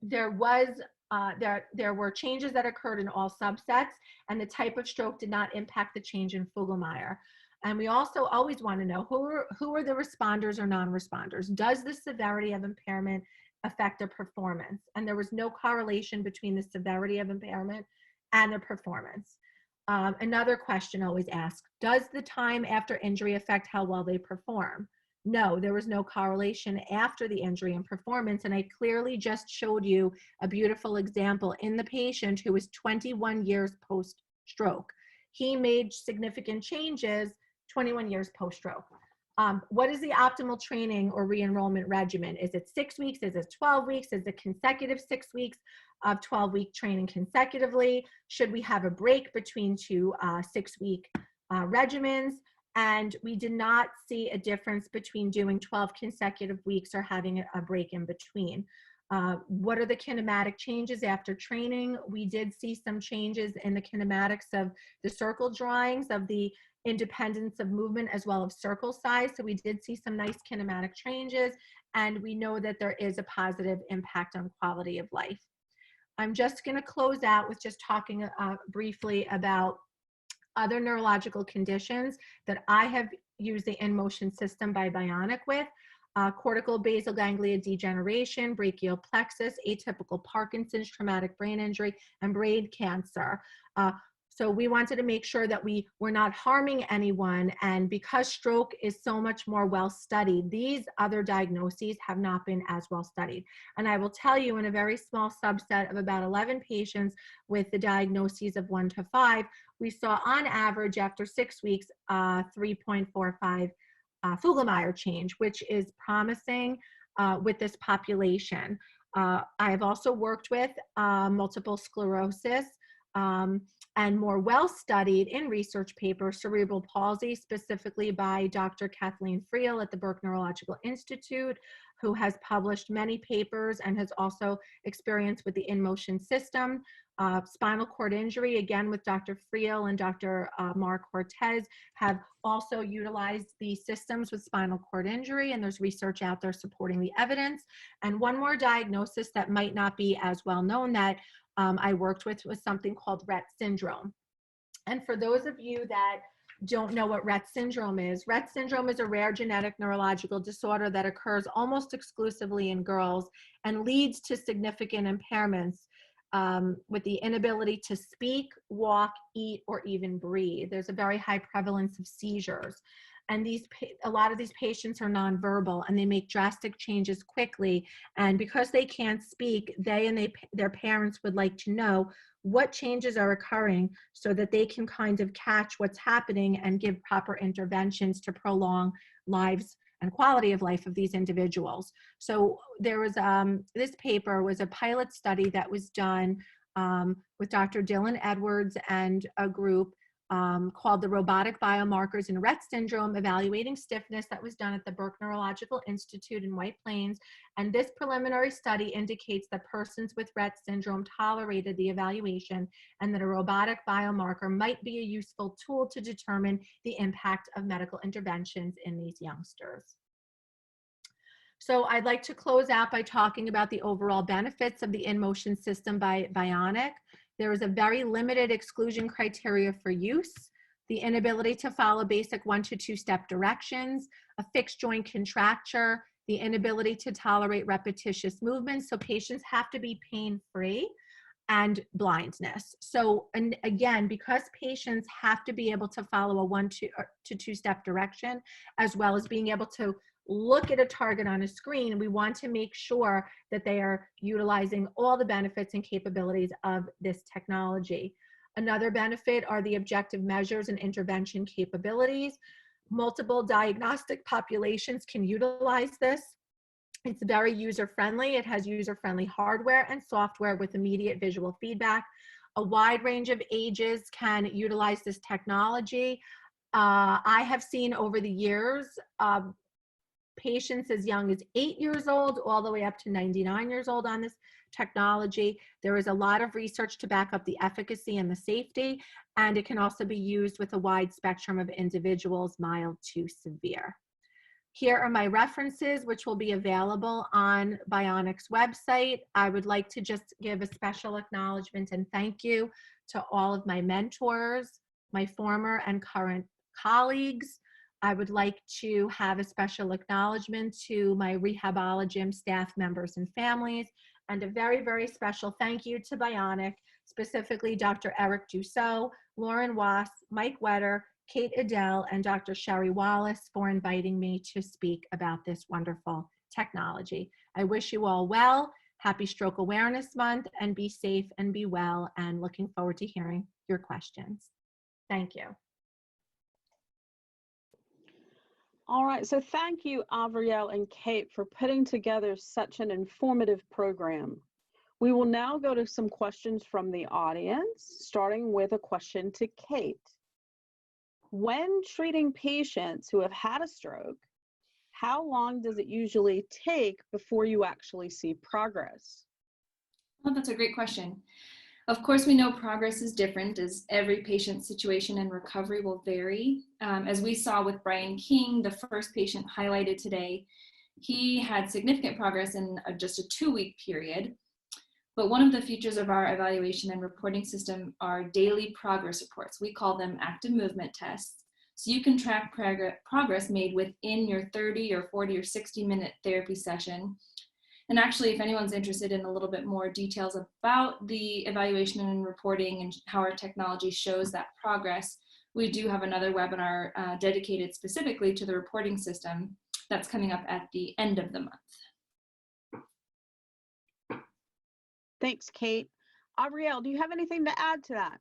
there were changes that occurred in all subsets, and the type of stroke did not impact the change in Fogelmeyer. And we also always want to know who are the responders or non-responders. Does the severity of impairment affect their performance? And there was no correlation between the severity of impairment and their performance. Another question always asked, does the time after injury affect how well they perform? No, there was no correlation after the injury and performance. And I clearly just showed you a beautiful example in the patient who was 21 years post-stroke. He made significant changes 21 years post-stroke. What is the optimal training or re-enrollment regimen? Is it 6 weeks? Is it 12 weeks? Is it consecutive 6 weeks of 12-week training consecutively? Should we have a break between two 6-week regimens? And we did not see a difference between doing 12 consecutive weeks or having a break in between. What are the kinematic changes after training? We did see some changes in the kinematics of the circle drawings of the independence of movement as well as circle size. So we did see some nice kinematic changes, and we know that there is a positive impact on quality of life. I'm just going to close out with just talking briefly about other neurological conditions that I have used the InMotion system by BIONIK with. Cortical basal ganglia degeneration, brachial plexus, atypical Parkinson's, traumatic brain injury, and brain cancer. So we wanted to make sure that we were not harming anyone, and because stroke is so much more well studied, these other diagnoses have not been as well studied. And I will tell you, in a very small subset of about 11 patients with the diagnoses of 1 to 5, we saw on average after 6 weeks 3.45 Fogelmeyer change, which is promising with this population. I have also worked with multiple sclerosis and more well-studied in research papers, cerebral palsy, specifically by Dr. Kathleen Friel at the Burke Neurological Institute, who has published many papers and has also experience with the InMotion system. Spinal cord injury, again with Dr. Friel and Dr. Mark Cortez, have also utilized these systems with spinal cord injury, and there's research out there supporting the evidence. And one more diagnosis that might not be as well known that I worked with was something called Rett Syndrome. And for those of you that don't know what Rett Syndrome is a rare genetic neurological disorder that occurs almost exclusively in girls and leads to significant impairments with the inability to speak, walk, eat, or even breathe. There's a very high prevalence of seizures. And a lot of these patients are nonverbal and they make drastic changes quickly. And because they can't speak, they and their parents would like to know what changes are occurring so that they can kind of catch what's happening and give proper interventions to prolong lives and quality of life of these individuals. So there was, this paper was a pilot study that was done with Dr. Dylan Edwards and a group called the Robotic Biomarkers in Rett Syndrome, Evaluating Stiffness, that was done at the Burke Neurological Institute in White Plains. And this preliminary study indicates that persons with Rett Syndrome tolerated the evaluation and that a robotic biomarker might be a useful tool to determine the impact of medical interventions in these youngsters. So I'd like to close out by talking about the overall benefits of the InMotion system by BIONIK. There is a very limited exclusion criteria for use, the inability to follow basic 1 to 2 step directions, a fixed joint contracture, the inability to tolerate repetitious movements. So patients have to be pain-free, and blindness. So, and again, because patients have to be able to follow a 1 to 2 step direction, as well as being able to look at a target on a screen, we want to make sure that they are utilizing all the benefits and capabilities of this technology. Another benefit are the objective measures and intervention capabilities. Multiple diagnostic populations can utilize this. It's very user-friendly. It has user-friendly hardware and software with immediate visual feedback. A wide range of ages can utilize this technology. I have seen over the years patients as young as 8 years old all the way up to 99 years old on this technology. There is a lot of research to back up the efficacy and the safety, and it can also be used with a wide spectrum of individuals, mild to severe. Here are my references, which will be available on BIONIK's website. I would like to just give a special acknowledgement and thank you to all of my mentors, my former and current colleagues. I would like to have a special acknowledgement to my Rehabologym staff members and families, and a very, very special thank you to BIONIK, specifically Dr. Eric Dussault, Lauren Wass, Mike Wetter, Kate Adele, and Dr. Sherri Wallace for inviting me to speak about this wonderful technology. I wish you all well. Happy Stroke Awareness Month, and be safe and be well, and looking forward to hearing your questions. Thank you. All right, so thank you, Avriel and Kate, for putting together such an informative program. We will now go to some questions from the audience, starting with a question to Kate. When treating patients who have had a stroke, how long does it usually take before you actually see progress? Well, that's a great question. Of course, we know progress is different as every patient's situation and recovery will vary. As we saw with Brian King, the first patient highlighted today, he had significant progress in just a 2-week period. But one of the features of our evaluation and reporting system are daily progress reports. We call them active movement tests. So you can track progress made within your 30 or 40 or 60-minute therapy session. And actually, if anyone's interested in a little bit more details about the evaluation and reporting and how our technology shows that progress, we do have another webinar dedicated specifically to the reporting system that's coming up at the end of the month. Thanks, Kate. Avriel, do you have anything to add to that?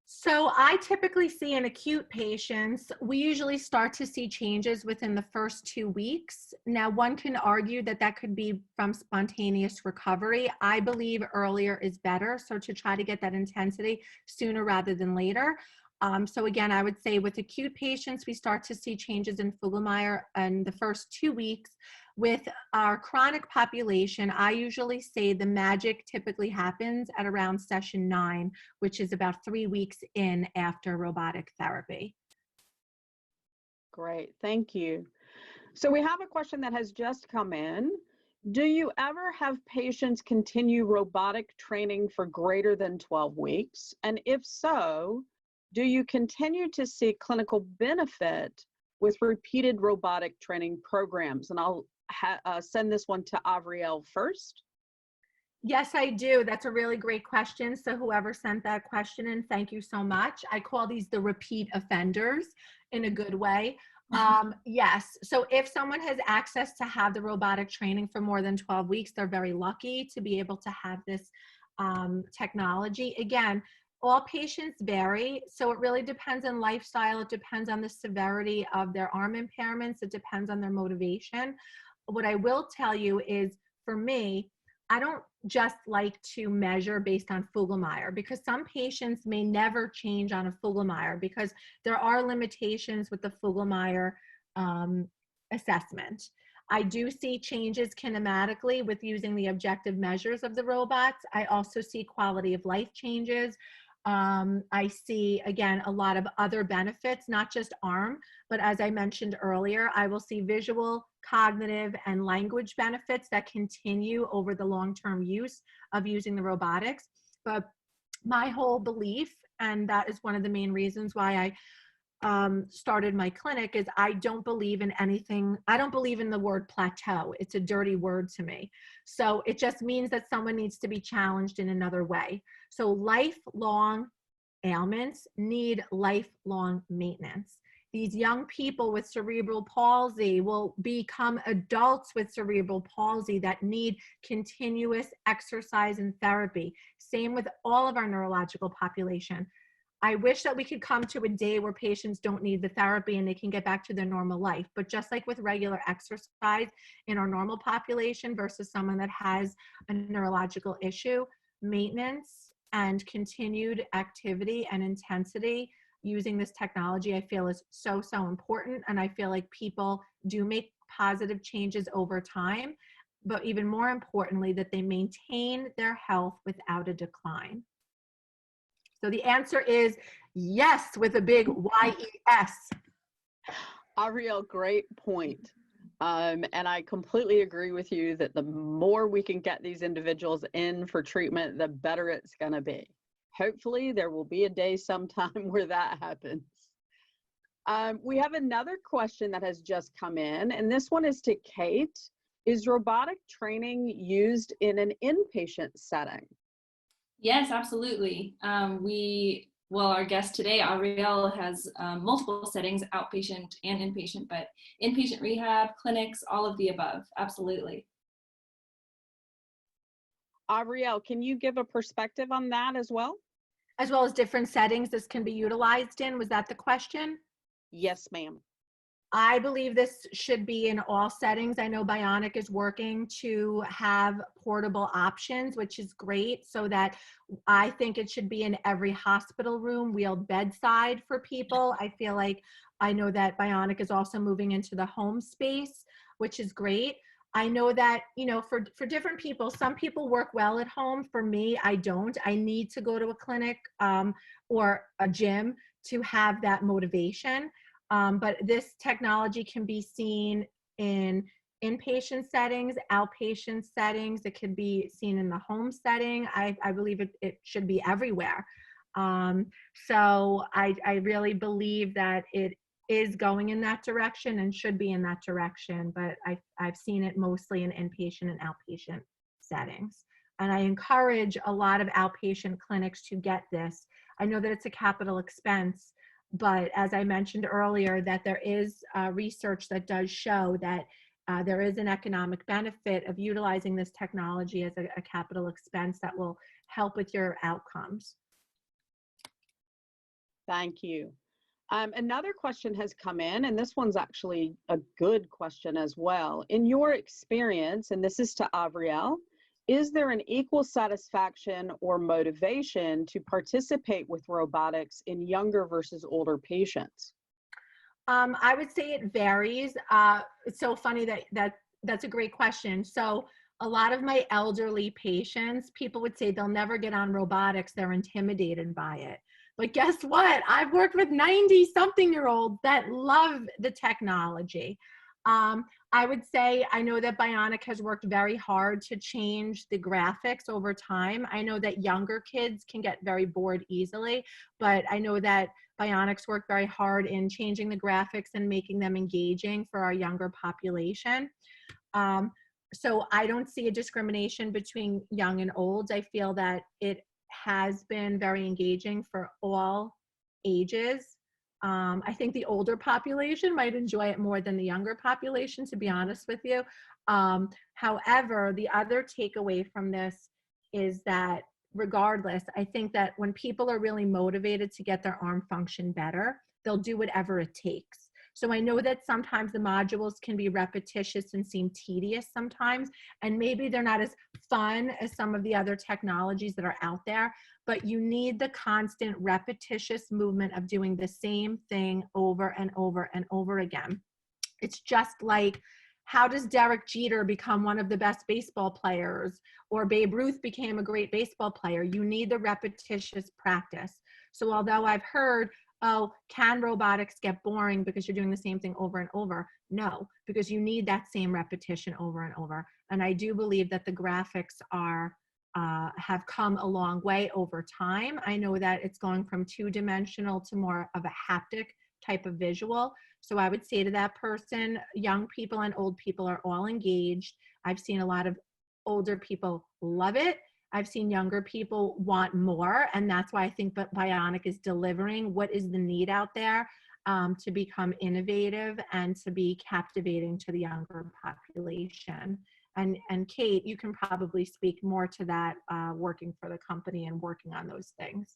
So I typically see in acute patients, we usually start to see changes within the first 2 weeks. Now, one can argue that that could be from spontaneous recovery. I believe earlier is better. So to try to get that intensity sooner rather than later. So again, I would say with acute patients, we start to see changes in Fogelmeyer in the first 2 weeks. With our chronic population, I usually say the magic typically happens at around session 9, which is about 3 weeks in after robotic therapy. Great, thank you. So we have a question that has just come in. Do you ever have patients continue robotic training for greater than 12 weeks? And if so, do you continue to see clinical benefit with repeated robotic training programs? And I'll send this one to Avriel first. Yes, I do. That's a really great question. So whoever sent that question in, thank you so much. I call these the repeat offenders in a good way. Yes. So if someone has access to have the robotic training for more than 12 weeks, they're very lucky to be able to have this technology. Again, all patients vary. So it really depends on lifestyle. It depends on the severity of their arm impairments. It depends on their motivation. What I will tell you is, for me, I don't just like to measure based on Fogelmeyer, because some patients may never change on a Fogelmeyer because there are limitations with the Fogelmeyer assessment. I do see changes kinematically with using the objective measures of the robots. I also see quality of life changes. I see, again, a lot of other benefits, not just arm, but as I mentioned earlier, I will see visual, cognitive, and language benefits that continue over the long-term use of using the robotics. But my whole belief, and that is one of the main reasons why I started my clinic, is I don't believe in anything. I don't believe in the word plateau. It's a dirty word to me. So it just means that someone needs to be challenged in another way. So lifelong ailments need lifelong maintenance. These young people with cerebral palsy will become adults with cerebral palsy that need continuous exercise and therapy. Same with all of our neurological population. I wish that we could come to a day where patients don't need the therapy and they can get back to their normal life. But just like with regular exercise in our normal population versus someone that has a neurological issue, maintenance and continued activity and intensity using this technology, I feel, is so, so important. And I feel like people do make positive changes over time, but even more importantly, that they maintain their health without a decline. So the answer is yes, with a big Y-E-S. Avriel, great point. And I completely agree with you that the more we can get these individuals in for treatment, the better it's going to be. Hopefully there will be a day sometime where that happens. We have another question that has just come in, and this one is to Kate. Is robotic training used in an inpatient setting? Yes, absolutely. Our guest today, Ariel, has multiple settings, outpatient and inpatient, but inpatient rehab, clinics, all of the above, absolutely. Ariel, can you give a perspective on that as well? As well as different settings this can be utilized in, was that the question? Yes, ma'am. I believe this should be in all settings. I know BIONIK is working to have portable options, which is great, so that I think it should be in every hospital room, wheeled bedside for people. I feel like, I know that BIONIK is also moving into the home space, which is great. I know that, you know, for different people, some people work well at home. For me, I don't. I need to go to a clinic or a gym to have that motivation. But this technology can be seen in inpatient settings, outpatient settings. It can be seen in the home setting. I believe it should be everywhere. So I really believe that it is going in that direction and should be in that direction. But I've seen it mostly in inpatient and outpatient settings. And I encourage a lot of outpatient clinics to get this. I know that it's a capital expense, but as I mentioned earlier, that there is research that does show that there is an economic benefit of utilizing this technology as a capital expense that will help with your outcomes. Thank you. Another question has come in, and this one's actually a good question as well. In your experience, and this is to Avriel, is there an equal satisfaction or motivation to participate with robotics in younger versus older patients? I would say it varies. It's so funny that's a great question. So a lot of my elderly patients, people would say they'll never get on robotics. They're intimidated by it. But guess what? I've worked with 90-something-year-olds that love the technology. I would say I know that BIONIK has worked very hard to change the graphics over time. I know that younger kids can get very bored easily, but I know that BIONIK's worked very hard in changing the graphics and making them engaging for our younger population. So I don't see a discrimination between young and old. I feel that it has been very engaging for all ages. I think the older population might enjoy it more than the younger population, to be honest with you. However, the other takeaway from this is that regardless, I think that when people are really motivated to get their arm function better, they'll do whatever it takes. So I know that sometimes the modules can be repetitious and seem tedious sometimes, and maybe they're not as fun as some of the other technologies that are out there, but you need the constant repetitious movement of doing the same thing over and over and over again. It's just like, how does Derek Jeter become one of the best baseball players, or Babe Ruth became a great baseball player? You need the repetitious practice. So although I've heard, oh, can robotics get boring because you're doing the same thing over and over? No, because you need that same repetition over and over. And I do believe that the graphics have come a long way over time. I know that it's going from two-dimensional to more of a haptic type of visual. So I would say to that person, young people and old people are all engaged. I've seen a lot of older people love it. I've seen younger people want more, and that's why I think BIONIK is delivering what is the need out there to become innovative and to be captivating to the younger population. And Kate, you can probably speak more to that, working for the company and working on those things.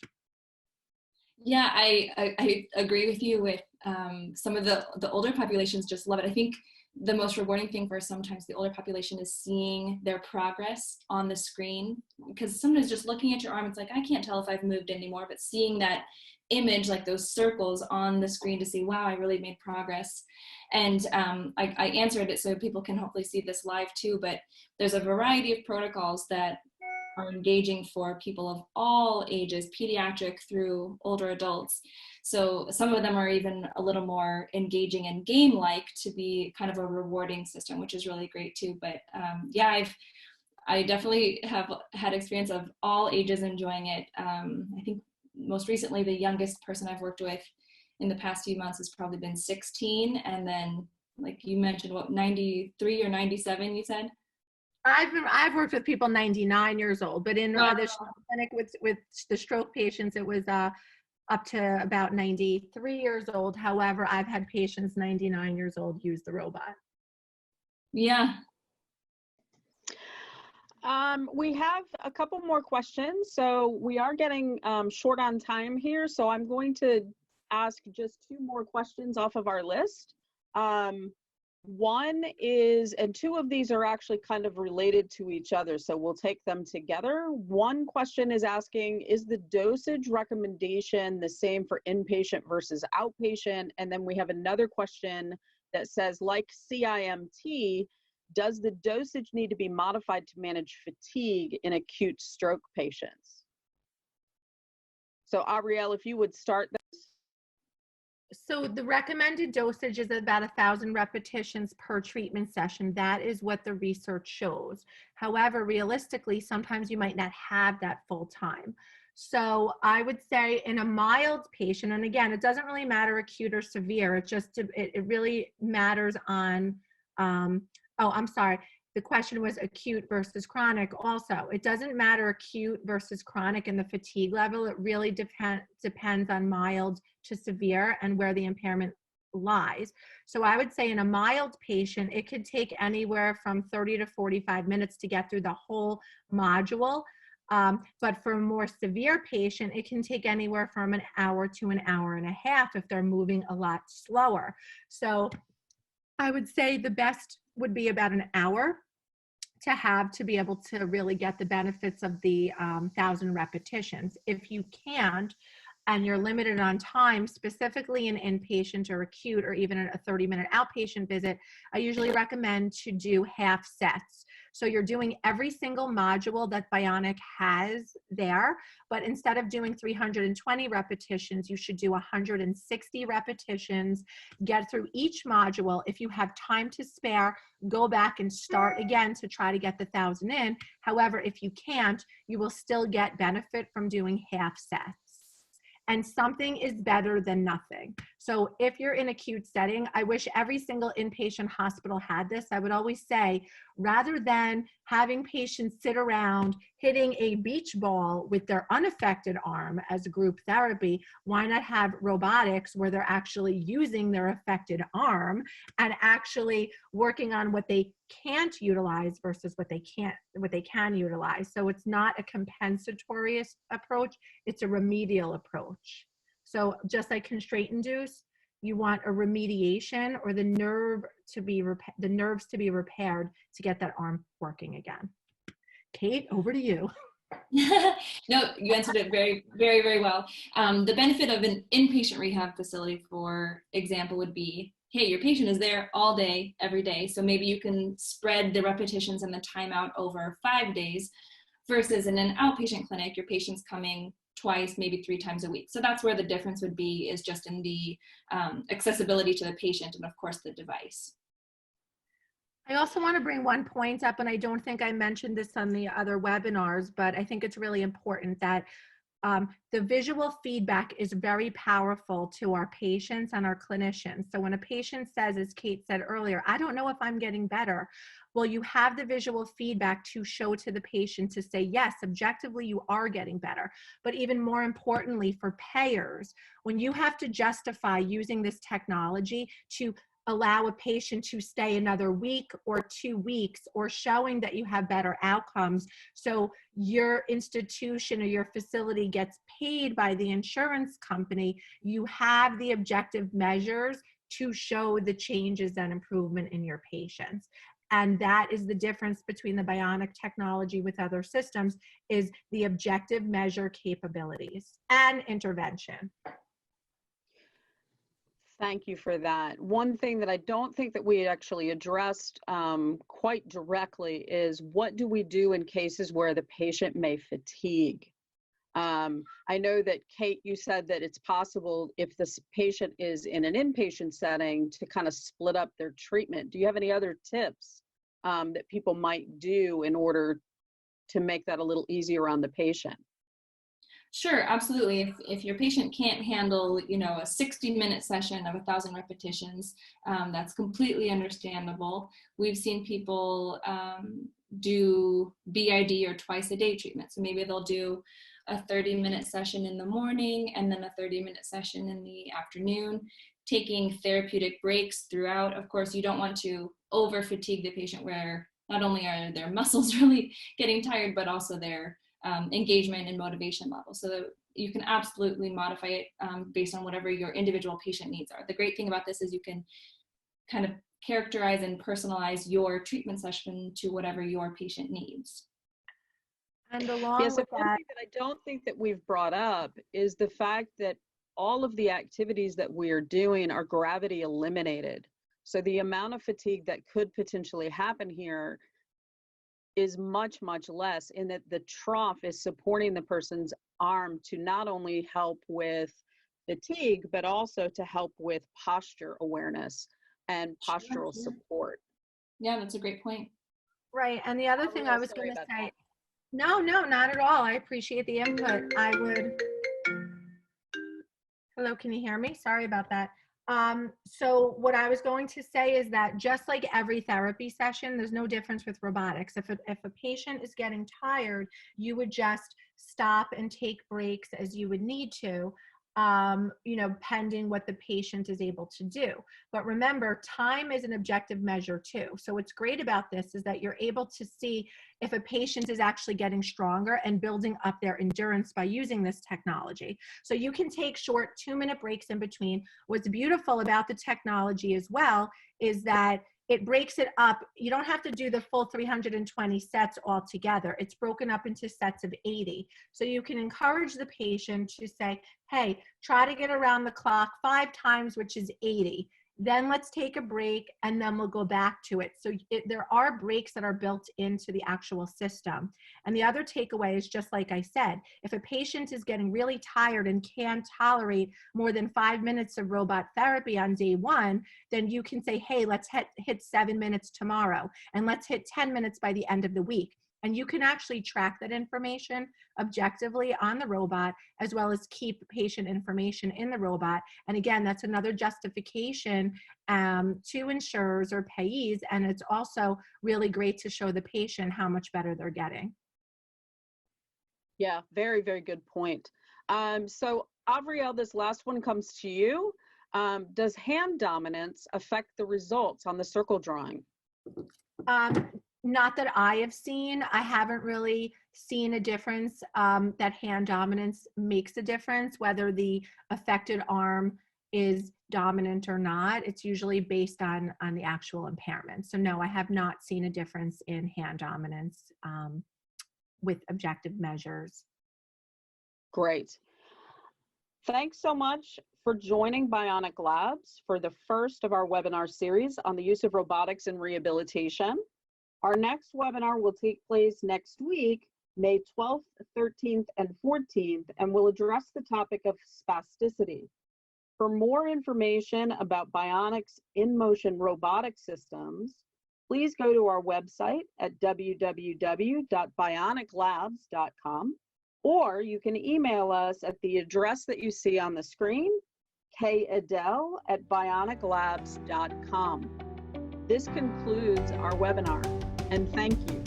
Yeah, I agree with you with some of the older populations just love it. I think the most rewarding thing for sometimes the older population is seeing their progress on the screen, because sometimes just looking at your arm, it's like, I can't tell if I've moved anymore, but seeing that image, like those circles on the screen to see, wow, I really made progress. And I answered it so people can hopefully see this live too, but there's a variety of protocols that are engaging for people of all ages, pediatric through older adults. So some of them are even a little more engaging and game-like to be kind of a rewarding system, which is really great too. But yeah, I definitely have had experience of all ages enjoying it. I think most recently, the youngest person I've worked with in the past few months has probably been 16. And then, like you mentioned, what, 93 or 97, you said? I've worked with people 99 years old, but in the clinic with the stroke patients, it was up to about 93 years old. However, I've had patients 99 years old use the robot. Yeah. We have a couple more questions, so we are getting short on time here, so I'm going to ask just two more questions off of our list. One is, and two of these are actually kind of related to each other, so we'll take them together. One question is asking, is the dosage recommendation the same for inpatient versus outpatient? And then we have another question that says, like CIMT, does the dosage need to be modified to manage fatigue in acute stroke patients? So Avriel, if you would start this. So the recommended dosage is about 1,000 repetitions per treatment session. That is what the research shows. However, realistically, sometimes you might not have that full time. So I would say in a mild patient, and again, it doesn't really matter acute or severe, it really matters on, oh, I'm sorry. The question was acute versus chronic also. It doesn't matter acute versus chronic in the fatigue level. It really depends on mild to severe and where the impairment lies. So I would say in a mild patient, it could take anywhere from 30 to 45 minutes to get through the whole module. But for a more severe patient, it can take anywhere from an hour to an hour and a half if they're moving a lot slower. So I would say the best would be about an hour to be able to really get the benefits of the 1,000 repetitions. If you can't, and you're limited on time, specifically in inpatient or acute or even a 30-minute outpatient visit, I usually recommend to do half sets. So you're doing every single module that BIONIK has there, but instead of doing 320 repetitions, you should do 160 repetitions, get through each module. If you have time to spare, go back and start again to try to get the 1,000 in. However, if you can't, you will still get benefit from doing half sets. And something is better than nothing. So if you're in acute setting, I wish every single inpatient hospital had this. I would always say, rather than having patients sit around hitting a beach ball with their unaffected arm as group therapy, why not have robotics where they're actually using their affected arm and actually working on what they can't utilize versus what they can utilize. So it's not a compensatory approach, it's a remedial approach. So just like constraint induce, you want a remediation or the nerves to be repaired to get that arm working again. Kate, over to you. No, you answered it very, very, very well. The benefit of an inpatient rehab facility, for example, would be, hey, your patient is there all day, every day. So maybe you can spread the repetitions and the time out over 5 days versus in an outpatient clinic, your patient's coming twice, maybe 3 times a week. So that's where the difference would be, is just in the accessibility to the patient and of course the device. I also want to bring one point up, and I don't think I mentioned this on the other webinars, but I think it's really important that the visual feedback is very powerful to our patients and our clinicians. So when a patient says, as Kate said earlier, I don't know if I'm getting better, well, you have the visual feedback to show to the patient to say, yes, objectively you are getting better. But even more importantly for payers, when you have to justify using this technology to allow a patient to stay another week or 2 weeks, or showing that you have better outcomes, so your institution or your facility gets paid by the insurance company, you have the objective measures to show the changes and improvement in your patients. And that is the difference between the BIONIK technology with other systems, is the objective measure capabilities and intervention. Thank you for that. One thing that I don't think that we actually addressed quite directly is, what do we do in cases where the patient may fatigue? I know that, Kate, you said that it's possible if this patient is in an inpatient setting to kind of split up their treatment. Do you have any other tips that people might do in order to make that a little easier on the patient? Sure, absolutely. If your patient can't handle, a 60-minute session of 1,000 repetitions, that's completely understandable. We've seen people do BID or twice-a-day treatment. So maybe they'll do a 30-minute session in the morning and then a 30-minute session in the afternoon, taking therapeutic breaks throughout. Of course, you don't want to over-fatigue the patient where not only are their muscles really getting tired, but also their engagement and motivation level. So you can absolutely modify it based on whatever your individual patient needs are. The great thing about this is you can kind of characterize and personalize your treatment session to whatever your patient needs. And along Yes, with one that, thing that I don't think that we've brought up is the fact that all of the activities that we are doing are gravity eliminated. So the amount of fatigue that could potentially happen here is much, much less, in that the trough is supporting the person's arm to not only help with fatigue, but also to help with posture awareness and postural support. Yeah, that's a great point. right. And the other thing I was going to say, no, not at all. I appreciate the input. Hello, can you hear me? Sorry about that. So what I was going to say is that just like every therapy session, there's no difference with robotics. If a patient is getting tired, you would just stop and take breaks as you would need to. pending what the patient is able to do. But remember, time is an objective measure too. So what's great about this is that you're able to see if a patient is actually getting stronger and building up their endurance by using this technology. So you can take short 2-minute breaks in between. What's beautiful about the technology as well is that it breaks it up. You don't have to do the full 320 sets all together. It's broken up into sets of 80. So you can encourage the patient to say, hey, try to get around the clock 5 times, which is 80. Then let's take a break and then we'll go back to it. So there are breaks that are built into the actual system. And the other takeaway is, just like I said, if a patient is getting really tired and can't tolerate more than 5 minutes of robot therapy on day 1, then you can say, hey, let's hit 7 minutes tomorrow, and let's hit 10 minutes by the end of the week. And you can actually track that information objectively on the robot, as well as keep patient information in the robot. And again, that's another justification to insurers or payees. And it's also really great to show the patient how much better they're getting. Yeah, very, very good point. So Avriel, this last one comes to you. Does hand dominance affect the results on the circle drawing? Not that I have seen. I haven't really seen a difference that hand dominance makes a difference, whether the affected arm is dominant or not. It's usually based on the actual impairment. So no, I have not seen a difference in hand dominance with objective measures. Great. Thanks so much for joining Bionic Labs for the first of our webinar series on the use of robotics in rehabilitation. Our next webinar will take place next week, May 12th, 13th, and 14th, and will address the topic of spasticity. For more information about Bionics InMotion robotic systems, please go to our website at www.bioniclabs.com, or you can email us at the address that you see on the screen, kadell@bioniclabs.com. This concludes our webinar, and thank you.